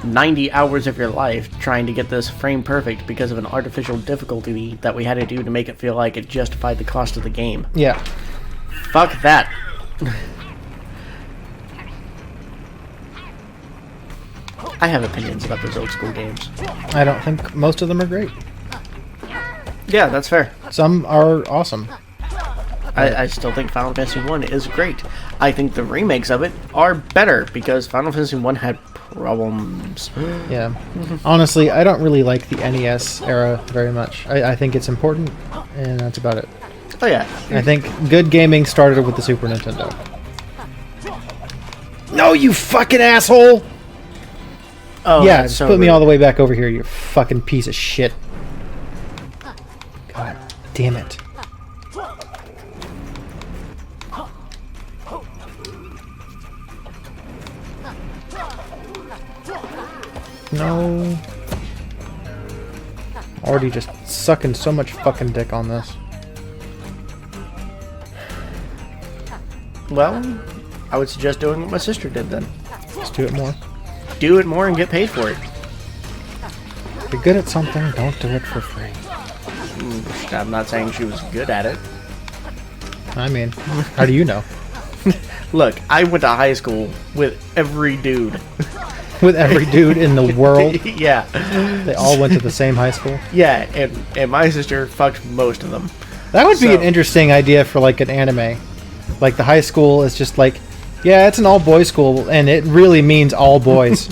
90 hours of your life trying to get this frame perfect because of an artificial difficulty that we had to do to make it feel like it justified the cost of the game. Yeah. Fuck that. I have opinions about those old school games. I don't think most of them are great. Yeah, that's fair. Some are awesome. I still think Final Fantasy 1 is great. I think the remakes of it are better because Final Fantasy 1 had problems. Yeah. Honestly, I don't really like the NES era very much. I think it's important, and that's about it. Oh yeah. I think good gaming started with the Super Nintendo. No, you fucking asshole! Oh, yeah, that's so put me rude. all the way back over here, you fucking piece of shit. God damn it. No. Already just sucking so much fucking dick on this. Well, I would suggest doing what my sister did then. Let's do it more. Do it more and get paid for it. If you're good at something, don't do it for free. I'm not saying she was good at it. I mean, how do you know? Look, I went to high school with every dude. With every dude in the world? Yeah. They all went to the same high school? Yeah, and my sister fucked most of them. That would be an interesting idea for like an anime. Like the high school is just like, yeah, it's an all-boys school, and it really means all boys.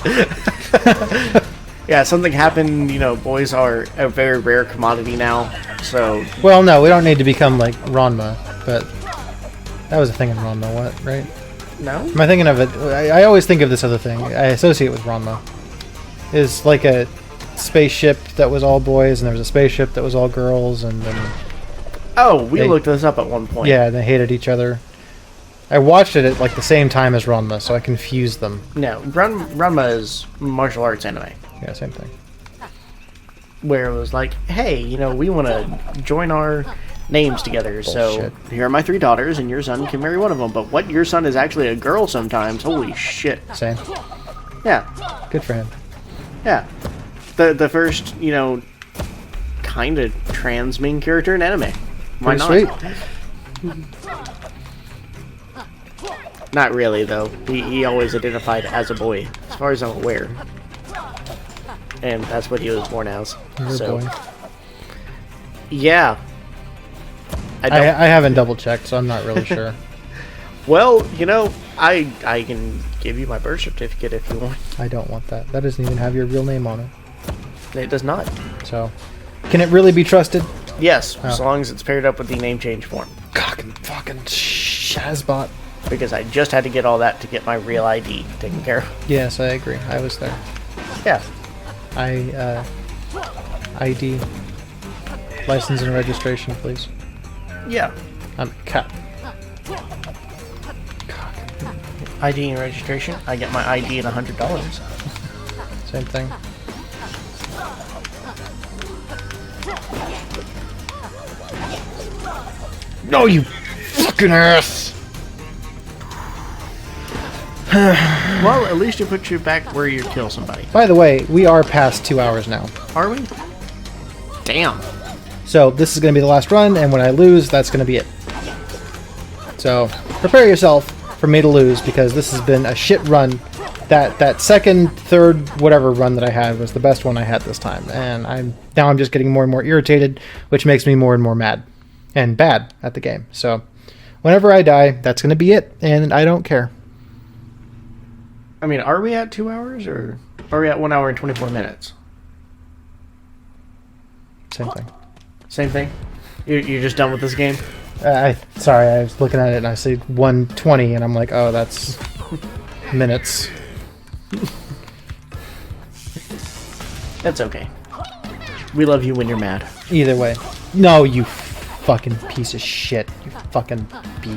Yeah, something happened, boys are a very rare commodity now, so... Well, no, we don't need to become like Ranma, but that was a thing in Ranma, what, right? No? Am I thinking of it? I always think of this other thing. I associate with Ranma. Is like a spaceship that was all boys, and there was a spaceship that was all girls, and then... Oh, we looked this up at one point. Yeah, they hated each other. I watched it at like the same time as Ranma, so I confused them. No, Ranma is martial arts anime. Yeah, same thing. Where it was like, hey, we want to join our names together, Bullshit. so here are my 3 daughters, and your son can marry one of them. But what, your son is actually a girl sometimes? Holy shit. Same. Yeah. Good for him. Yeah. The first, kind of trans main character in anime. Why Pretty not? sweet. Not really, though. He always identified as a boy, as far as I'm aware. And that's what he was born as. You're So, a boy. yeah. I don't. I haven't double checked, so I'm not really sure. Well, I can give you my birth certificate if you want. I don't want that. That doesn't even have your real name on it. It does not. So, can it really be trusted? Yes, Oh. as long as it's paired up with the name change form. Fucking Shazbot. Because I just had to get all that to get my real ID taken care of. Yes, I agree. I was there. Yeah. ID. License and registration, please. Yeah. I'm a cat. ID and registration. I get my ID and $100. Same thing. No, you fucking ass! Well, at least it puts you back where you kill somebody. By the way, we are past 2 hours now. Are we? Damn. So this is going to be the last run, and when I lose, that's going to be it. So prepare yourself for me to lose, because this has been a shit run. That second, third, whatever run that I had was the best one I had this time, and I'm just getting more and more irritated, which makes me more and more mad and bad at the game. So whenever I die, that's going to be it, and I don't care. I mean, are we at 2 hours, or are we at 1 hour and 24 minutes? Same thing. Same thing? You're just done with this game? Sorry, I was looking at it and I see 120, and I'm like, oh, that's minutes. That's okay. We love you when you're mad. Either way. No, you fucking piece of shit. You fucking bee.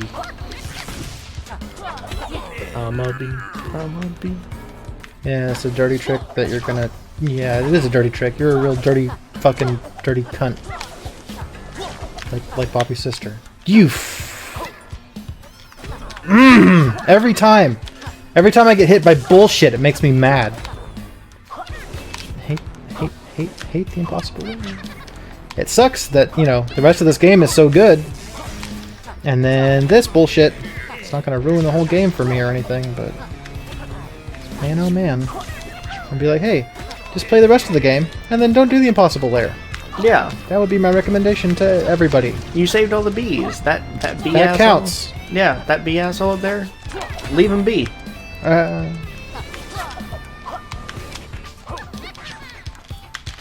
I'm a bee. Yeah, it's a dirty trick that you're gonna... Yeah, it is a dirty trick. You're a real dirty, fucking dirty cunt. Like Bobby's sister. You Every time I get hit by bullshit, it makes me mad. Hate the Impossible Lair. It sucks that, you know, the rest of this game is so good. And then this bullshit, it's not gonna ruin the whole game for me or anything, but... Man, oh man. I'd be like, hey, just play the rest of the game, and then don't do the Impossible Lair. Yeah. That would be my recommendation to everybody. You saved all the bees. That bee That asshole. counts. Yeah, that bee asshole up there. Leave him be.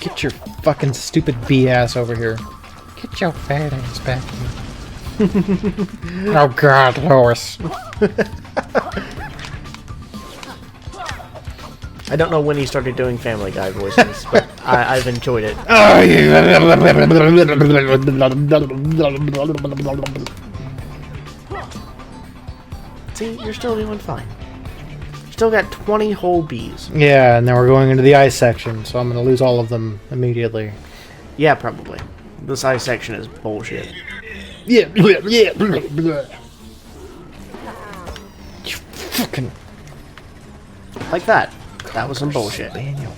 Get your fucking stupid bee ass over here. Get your fat ass back here. Oh god, Lois. I don't know when he started doing Family Guy voices, but I've enjoyed it. See, you're still doing fine. Still got 20 whole bees. Yeah, and then we're going into the ice section, so I'm gonna lose all of them immediately. Yeah, probably. This ice section is bullshit. Yeah. You fucking... Like that. That was some bullshit. Daniel.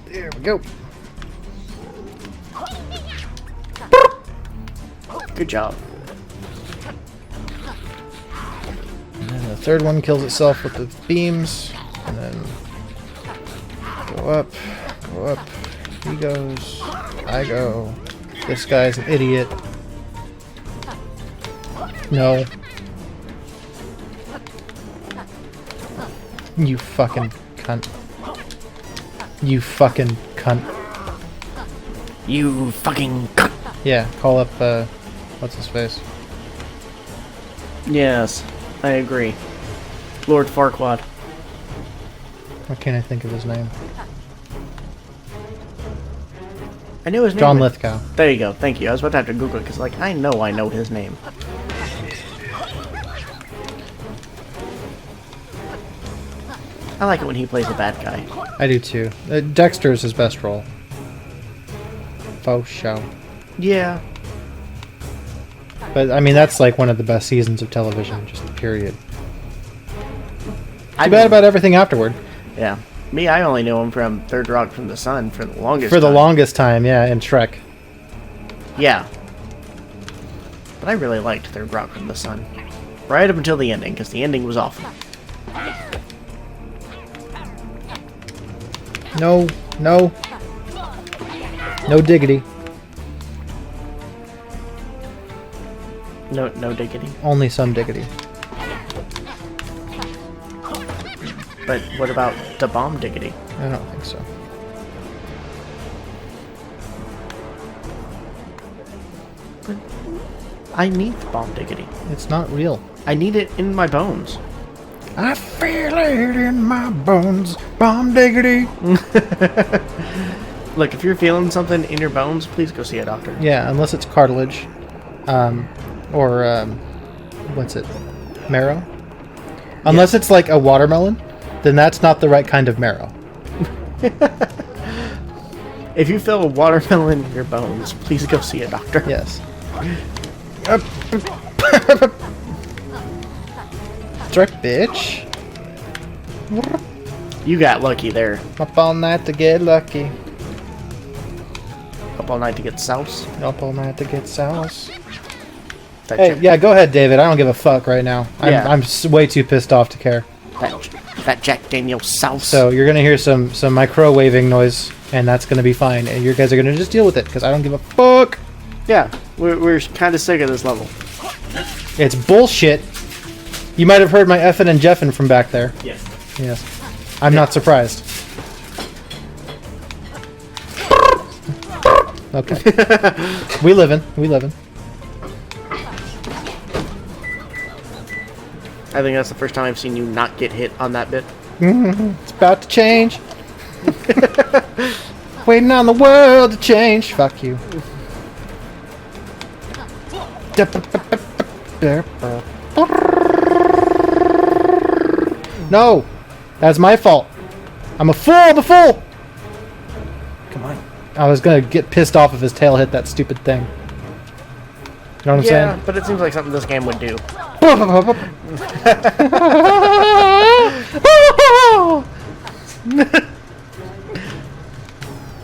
There we go. Good job. And then the third one kills itself with the beams. And then go up. He goes. I go. This guy's an idiot. No. You fucking cunt. You fucking cunt. You fucking cunt. Yeah, call up, what's his face? Yes, I agree. Lord Farquaad. Why can't I think of his name? I knew his name. John Lithgow. There you go. Thank you. I was about to have to Google it because, like, I know his name. I like it when he plays a bad guy. I do too. Dexter's his best role. Faux show. Yeah. But, I mean, that's like one of the best seasons of television, just period. I Too bad about everything afterward. Yeah. Me, I only knew him from Third Rock from the Sun for the longest For the time. longest time, yeah, in Shrek. Yeah. But I really liked Third Rock from the Sun. Right up until the ending, because the ending was awful. No. No diggity. No diggity. Only some diggity. But what about the bomb diggity? I don't think so. But I need the bomb diggity. It's not real. I need it in my bones. I feel it in my bones. Bomb diggity. Look, if you're feeling something in your bones, please go see a doctor. Yeah, unless it's cartilage. Or, what's it? Marrow? Unless it's like a watermelon, then that's not the right kind of marrow. If you feel a watermelon in your bones, please go see a doctor. Yes. That's right, bitch. You got lucky there. Up all night to get lucky. Up all night to get souse. Up all night to get sauce. That Hey, Jack, yeah, go ahead, David. I don't give a fuck right now. Yeah. I'm way too pissed off to care. that Jack Daniels souse. So you're gonna hear some microwaving noise, and that's gonna be fine. And you guys are gonna just deal with it because I don't give a fuck. Yeah, we're kind of sick of this level. It's bullshit. You might have heard my effing and jeffing from back there. Yes. Yes. I'm not surprised. Okay. We livin'. I think that's the first time I've seen you not get hit on that bit. It's about to change. Waiting on the world to change. Fuck you. No! That's my fault. I'm a fool! I'm a fool! Come on. I was gonna get pissed off if his tail hit that stupid thing. You know what I'm saying? Yeah, but it seems like something this game would do.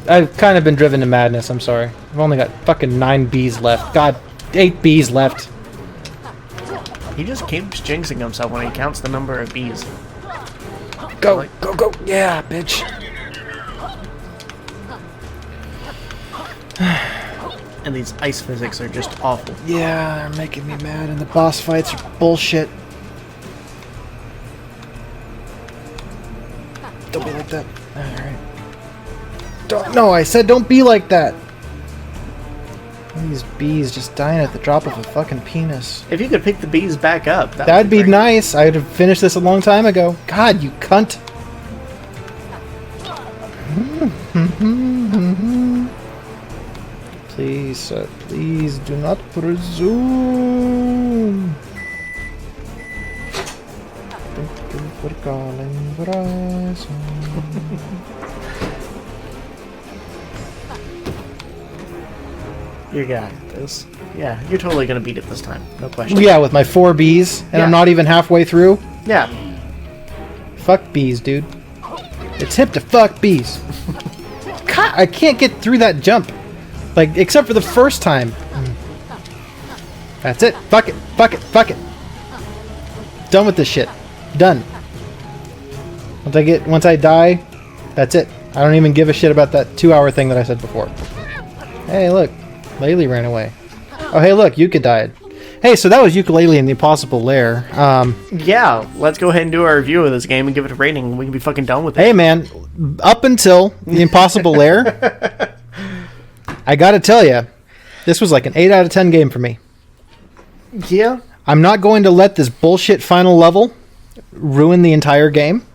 I've kind of been driven to madness, I'm sorry. I've only got fucking 9 bees left. God, 8 bees left. He just keeps jinxing himself when he counts the number of bees. Go, go, go. Yeah, bitch. And these ice physics are just awful. Yeah, they're making me mad, and the boss fights are bullshit. Don't be like that. Alright. Don't. No, I said don't be like that. These bees just dying at the drop of a fucking penis. If you could pick the bees back up, that'd be nice. I'd have finished this a long time ago. God, you cunt. Please, please do not presume. Thank you for calling Verizon. You got this. Yeah, you're totally gonna beat it this time. No question. Yeah, with my 4 bees, and Yeah. I'm not even halfway through. Yeah. Fuck bees, dude. It's hip to fuck bees. God, I can't get through that jump. Like, except for the first time. That's it. Fuck it. Fuck it. Fuck it. Done with this shit. Done. Once I die, that's it. I don't even give a shit about that 2-hour thing that I said before. Hey, look. Laylee ran away. Oh, hey, look. Yooka died. Hey, so that was Yooka-Laylee in the Impossible Lair. Yeah, let's go ahead and do our review of this game and give it a rating. We can be fucking done with it. Hey, man. Up until the Impossible Lair, I gotta tell you, this was like an 8 out of 10 game for me. Yeah. I'm not going to let this bullshit final level ruin the entire game.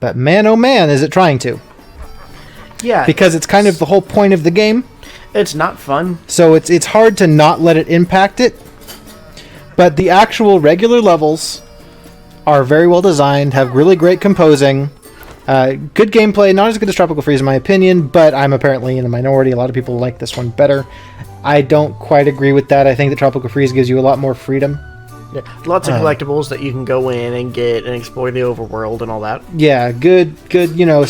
But man, oh man, is it trying to. Yeah. Because it's kind of the whole point of the game. It's not fun. So it's hard to not let it impact it. But the actual regular levels are very well designed, have really great composing, good gameplay, not as good as Tropical Freeze in my opinion, but I'm apparently in the minority. A lot of people like this one better. I don't quite agree with that. I think that Tropical Freeze gives you a lot more freedom. Yeah. Lots of collectibles that you can go in and get and explore the overworld and all that. Yeah, good,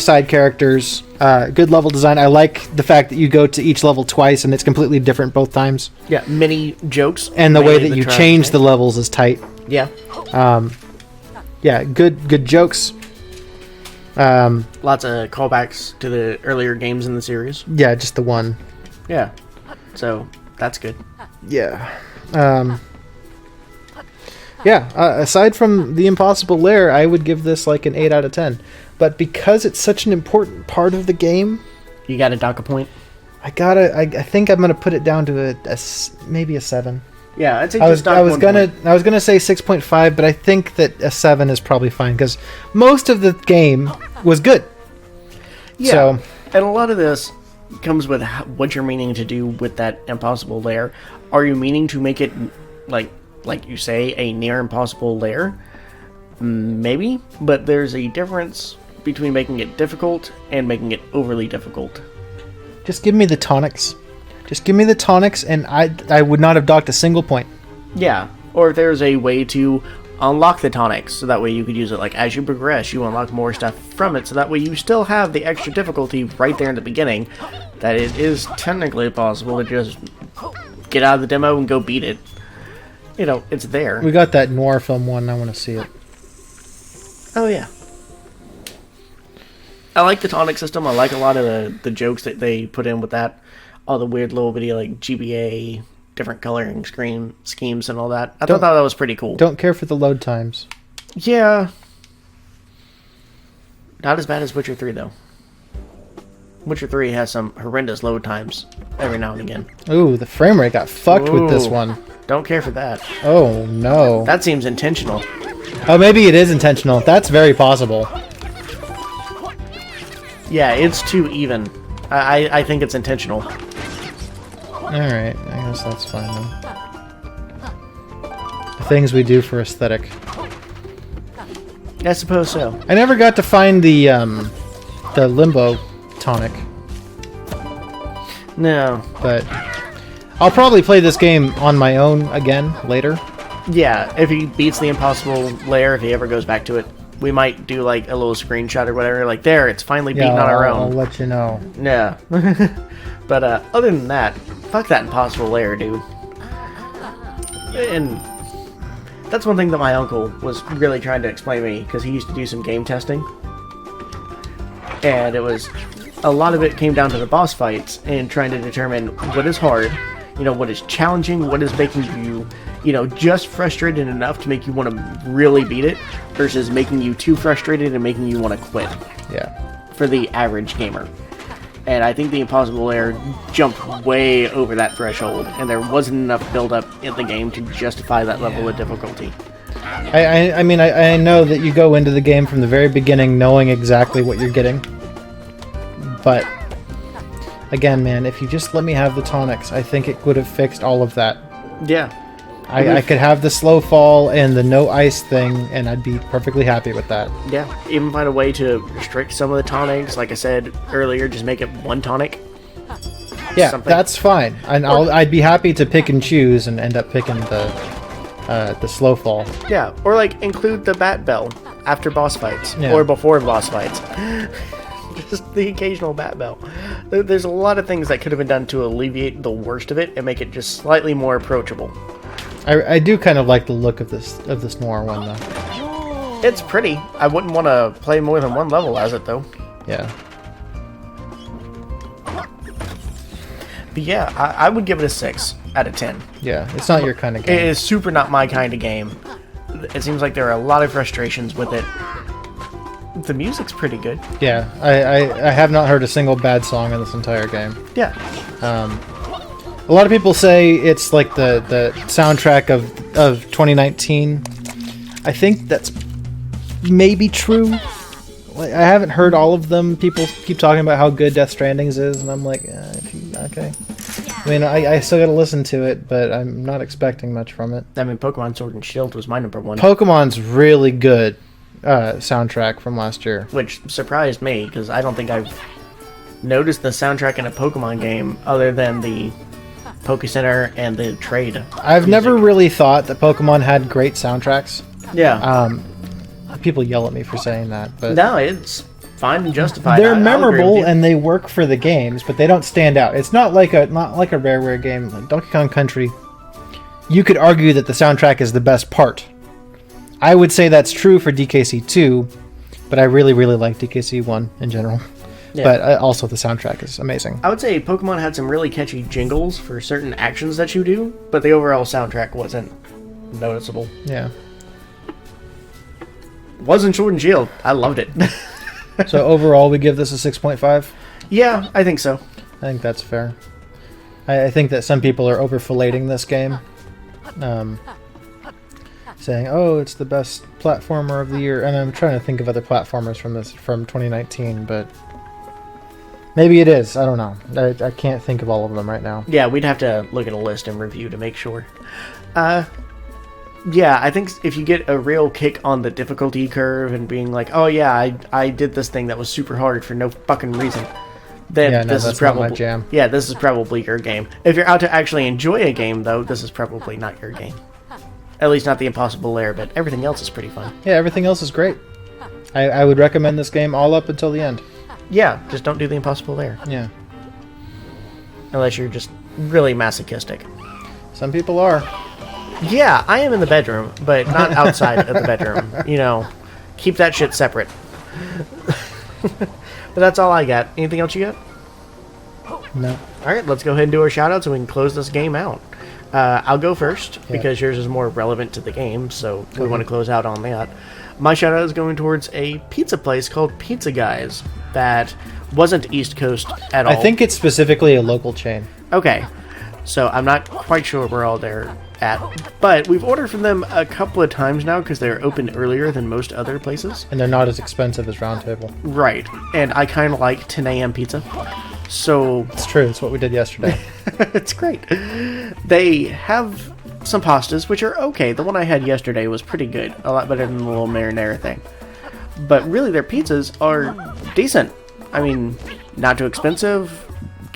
side characters, good level design. I like the fact that you go to each level twice and it's completely different both times. Yeah, many jokes. And the way that you change the levels is tight. Yeah. Yeah, good jokes. Lots of callbacks to the earlier games in the series. Yeah, just the one. Yeah. So, that's good. Yeah. Aside from the Impossible Lair, I would give this like an 8 out of 10. But because it's such an important part of the game, You got to dock a point? I think I'm gonna put it down to maybe a 7. Yeah, I'd say I was just dock 1 point. gonna say 6.5, but I think that a 7 is probably fine because most of the game was good. Yeah, So, and a lot of this comes with what you're meaning to do with that Impossible Lair. Are you meaning to make it, like you say, a near impossible lair? Maybe, but there's a difference between making it difficult and making it overly difficult. just give me the tonics. Just give me the tonics, and I would not have docked a single point. Yeah, or if there's a way to unlock the tonics, so that way you could use it, like, as you progress, you unlock more stuff from it, so that way you still have the extra difficulty right there in the beginning, that it is technically possible to just get out of the demo and go beat it. You know, it's there. We got that noir film one. I want to see it. Oh, yeah. I like the tonic system. I like a lot of the jokes that they put in with that. All the weird little video, like GBA, different coloring schemes and all that. I thought that was pretty cool. Don't care for the load times. Yeah. Not as bad as Witcher 3, though. Witcher 3 has some horrendous load times every now and again. Ooh, the frame rate got fucked with this one. Don't care for that. Oh, no. That seems intentional. Oh, maybe it is intentional. That's very possible. Yeah, it's too even. I think it's intentional. Alright, I guess that's fine then. The things we do for aesthetic. I suppose so. I never got to find the Limbo tonic. No. But I'll probably play this game on my own again later. Yeah, if he beats the Impossible Lair, if he ever goes back to it, we might do like a little screenshot or whatever. Like, there, it's finally beaten on our own. I'll let you know. Yeah. But other than that, fuck that Impossible Lair, dude. And that's one thing that my uncle was really trying to explain to me, because he used to do some game testing. And it was, a lot of it came down to the boss fights and trying to determine what is hard, what is challenging, what is making you, just frustrated enough to make you want to really beat it, versus making you too frustrated and making you want to quit. Yeah. For the average gamer. And I think the Impossible Lair jumped way over that threshold, and there wasn't enough build-up in the game to justify that level of difficulty. I mean, I know that you go into the game from the very beginning knowing exactly what you're getting. But, again, man, if you just let me have the tonics, I think it would have fixed all of that. Yeah. I could have the slow fall and the no ice thing, and I'd be perfectly happy with that. Yeah, even find a way to restrict some of the tonics. Like I said earlier, just make it one tonic. Yeah, that's fine. And I'd be happy to pick and choose and end up picking the slow fall. Yeah, or like include the bat bell after boss fights, or before boss fights. Just the occasional bat bell. There's a lot of things that could have been done to alleviate the worst of it and make it just slightly more approachable. I do kind of like the look of this noir one, though. It's pretty. I wouldn't want to play more than one level as it, though. Yeah. But yeah, I would give it a 6 out of 10. Yeah, it's not your kind of game. It is super not my kind of game. It seems like there are a lot of frustrations with it. The music's pretty good. Yeah, I have not heard a single bad song in this entire game. Yeah. A lot of people say it's like the soundtrack of 2019. I think that's maybe true. Like, I haven't heard all of them. People keep talking about how good Death Stranding's is, and I'm like, okay. I mean, I still gotta listen to it, but I'm not expecting much from it. I mean, Pokemon Sword and Shield was my number one. Pokemon's really good soundtrack from last year. Which surprised me, because I don't think I've noticed the soundtrack in a Pokemon game other than the Poke Center and the trade. I've never really thought that Pokemon had great soundtracks. Yeah. People yell at me for saying that, but no, it's fine and justified. They're memorable and they work for the games, but they don't stand out. It's not like a Rareware game like Donkey Kong Country. You could argue that the soundtrack is the best part. I would say that's true for DKC 2, but I really, really like DKC 1 in general. Yeah. But also the soundtrack is amazing. I would say Pokemon had some really catchy jingles for certain actions that you do, but the overall soundtrack wasn't noticeable. Yeah. Wasn't Sword and Shield. I loved it. So overall, we give this a 6.5? Yeah, I think so. I think that's fair. I think that some people are over-filleting this game. Saying, oh, it's the best platformer of the year. And I'm trying to think of other platformers from 2019, but maybe it is. I don't know. I can't think of all of them right now. Yeah, we'd have to look at a list and review to make sure. Yeah, I think if you get a real kick on the difficulty curve and being like, oh yeah, I did this thing that was super hard for no fucking reason, then this is probably not my jam. Yeah, this is probably your game. If you're out to actually enjoy a game, though, this is probably not your game. At least not the Impossible Lair, but everything else is pretty fun. Yeah, everything else is great. I would recommend this game all up until the end. Yeah, just don't do the Impossible Lair. Yeah. Unless you're just really masochistic. Some people are. Yeah, I am in the bedroom, but not outside of the bedroom. You know, keep that shit separate. But that's all I got. Anything else you got? No. Alright, let's go ahead and do our shoutouts so we can close this game out. I'll go first, because yours is more relevant to the game, so we want to close out on that. My shoutout is going towards a pizza place called Pizza Guys. that wasn't East Coast at all. I think it's specifically a local chain. Okay, so I'm not quite sure where all they're at, but we've ordered from them a couple of times now because they're open earlier than most other places. And they're not as expensive as Round Table. Right, and I kind of like 10 a.m. pizza, so... It's true, it's what we did yesterday. It's great. They have some pastas, which are okay. The one I had yesterday was pretty good, a lot better than the little marinara thing. But really, their pizzas are decent. I mean, not too expensive,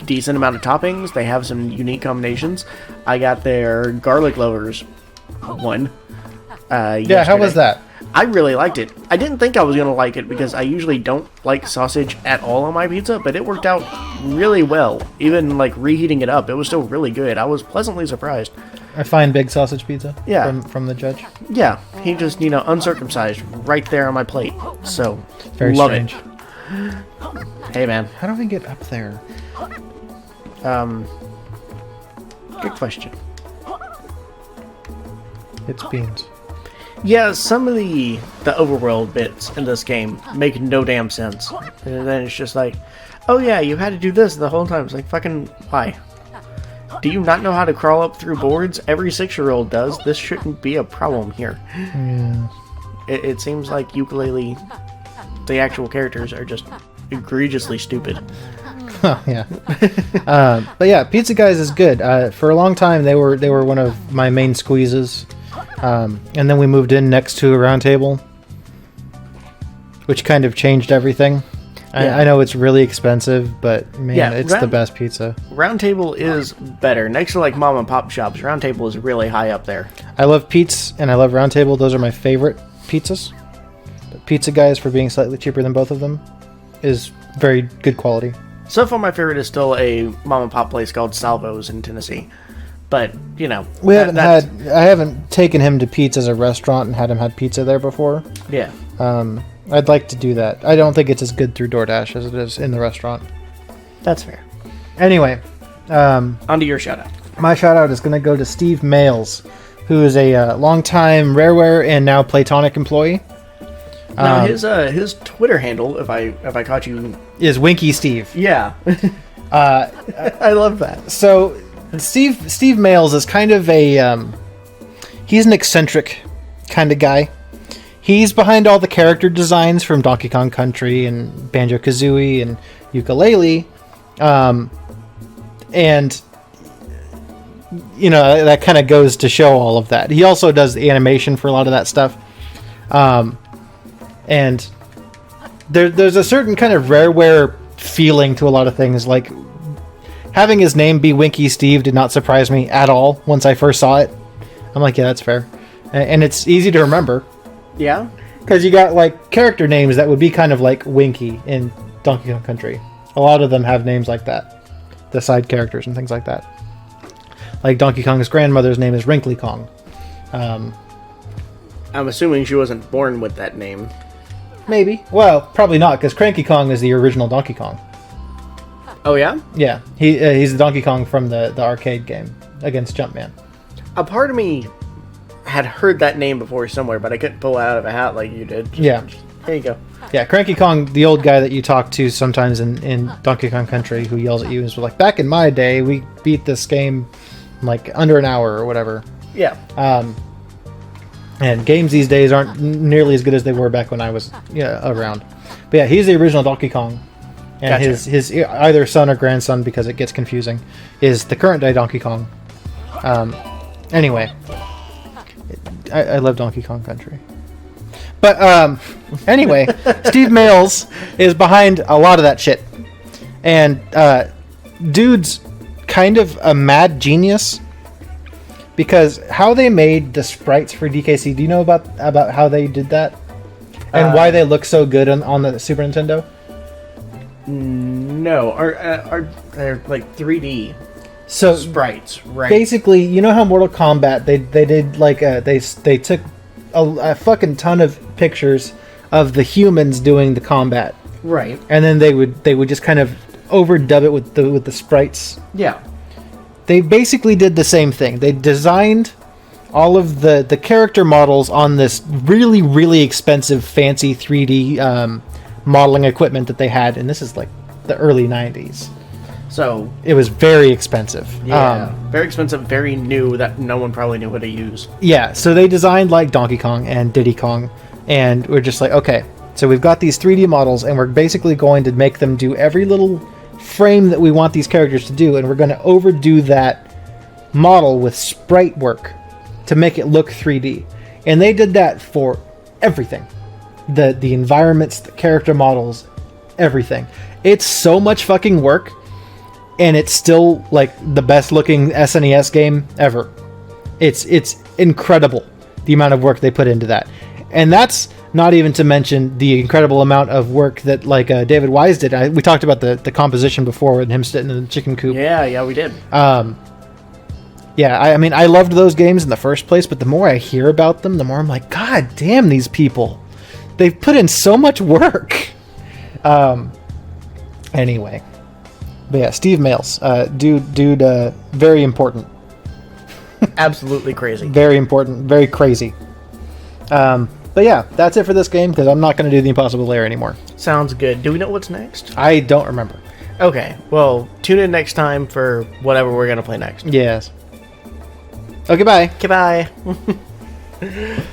decent amount of toppings. They have some unique combinations. I got their garlic lovers one Yeah, how was that? I really liked it. I didn't think I was going to like it because I usually don't like sausage at all on my pizza, but it worked out really well. Even like reheating it up, it was still really good. I was pleasantly surprised. A fine big sausage pizza? Yeah. From the judge? Yeah, he just, uncircumcised right there on my plate. So, Very love strange. it. Hey, man. How do we get up there? Good question. It's beans. Yeah, some of the overworld bits in this game make no damn sense. And then it's just like, oh yeah, you had to do this the whole time. It's like, fucking, why? Do you not know how to crawl up through boards? Every 6-year-old does. This shouldn't be a problem here. Yeah. It seems like Yooka-Laylee, the actual characters, are just egregiously stupid. Oh, yeah. But yeah, Pizza Guys is good. For a long time, they were one of my main squeezes. And then we moved in next to a Round Table, which kind of changed everything. Yeah. I know it's really expensive, but man, Yeah, it's the best pizza. Round Table is better. Next to like mom and pop shops, Round Table is really high up there. I love Pete's and I love Round Table. Those are my favorite pizzas. But Pizza Guys, for being slightly cheaper than both of them, is very good quality. So far, my favorite is still a mom and pop place called Salvo's in Tennessee. But I haven't taken him to Pete's as a restaurant and had him had pizza there before. Yeah. I'd like to do that. I don't think it's as good through DoorDash as it is in the restaurant. That's fair. Anyway, On to your shout out. my shout out is going to go to Steve Mayles, who is a longtime Rareware and now Platonic employee. Now his Twitter handle, if I caught you, Is Winky Steve. yeah, I love that. So Steve Mayles is kind of he's an eccentric kind of guy. He's behind all the character designs from Donkey Kong Country and Banjo-Kazooie and Yooka-Laylee. And that kind of goes to show all of that. He also does the animation for a lot of that stuff. And there's a certain kind of Rareware feeling to a lot of things. Like, having his name be Winky Steve did not surprise me at all once I first saw it. I'm like, yeah, that's fair. And it's easy to remember. Yeah, Because you got, like, character names that would be kind of like Winky in Donkey Kong Country. A lot of them have names like that. The side characters and things like that. Like Donkey Kong's grandmother's name is Wrinkly Kong. I'm assuming she wasn't born with that name. Maybe. Well, probably not, because Cranky Kong is the original Donkey Kong. Oh yeah, Yeah, he's the Donkey Kong from the arcade game against Jumpman. a part of me had heard that name before somewhere, but I couldn't pull it out of a hat like you did. Yeah. There you go. Yeah, Cranky Kong, the old guy that you talk to sometimes in Donkey Kong Country, who yells at you, is like, back in my day, we beat this game in like under an hour or whatever. Yeah. And games these days aren't nearly as good as they were back when I was around. But yeah, he's the original Donkey Kong. And Gotcha. his either son or grandson, because it gets confusing, is the current day Donkey Kong. Anyway, I love Donkey Kong Country. But anyway, Steve Mayles is behind a lot of that shit. And dude's kind of a mad genius. Because how they made the sprites for DKC, do you know about how they did that? And why they look so good on the Super Nintendo? No, are they're like 3D So sprites, right? basically, you know how Mortal Kombat they did like they took a fucking ton of pictures of the humans doing the combat, Right. and then they would just kind of overdub it with the sprites. Yeah. They basically did the same thing. They designed all of the character models on this really, really expensive, fancy 3D modeling equipment that they had, and this is like the early 90s. So It was very expensive. very expensive, very new that no one probably knew how to use. Yeah, so they designed like Donkey Kong and Diddy Kong, and we're just like, okay, so we've got these 3D models, and we're basically going to make them do every little frame that we want these characters to do, and we're going to overdo that model with sprite work to make it look 3D. And they did that for everything. The environments, the character models, everything. It's so much fucking work, and it's still like the best looking SNES game ever. It's incredible the amount of work they put into that. And that's not even to mention the incredible amount of work that like David Wise did. We talked about the composition before and him sitting in the chicken coop. Yeah, we did. Yeah, I mean, I loved those games in the first place, but the more I hear about them, the more I'm like, God damn, these people. They've put in so much work. Anyway. But yeah, Steve Mayles. Dude, very important. Absolutely crazy. Very important, very crazy. But yeah, that's it for this game, because I'm not going to do the Impossible Lair anymore. Sounds good. Do we know what's next? I don't remember. Okay, well, tune in next time for whatever we're going to play next. Yes. Okay, bye. Okay, bye.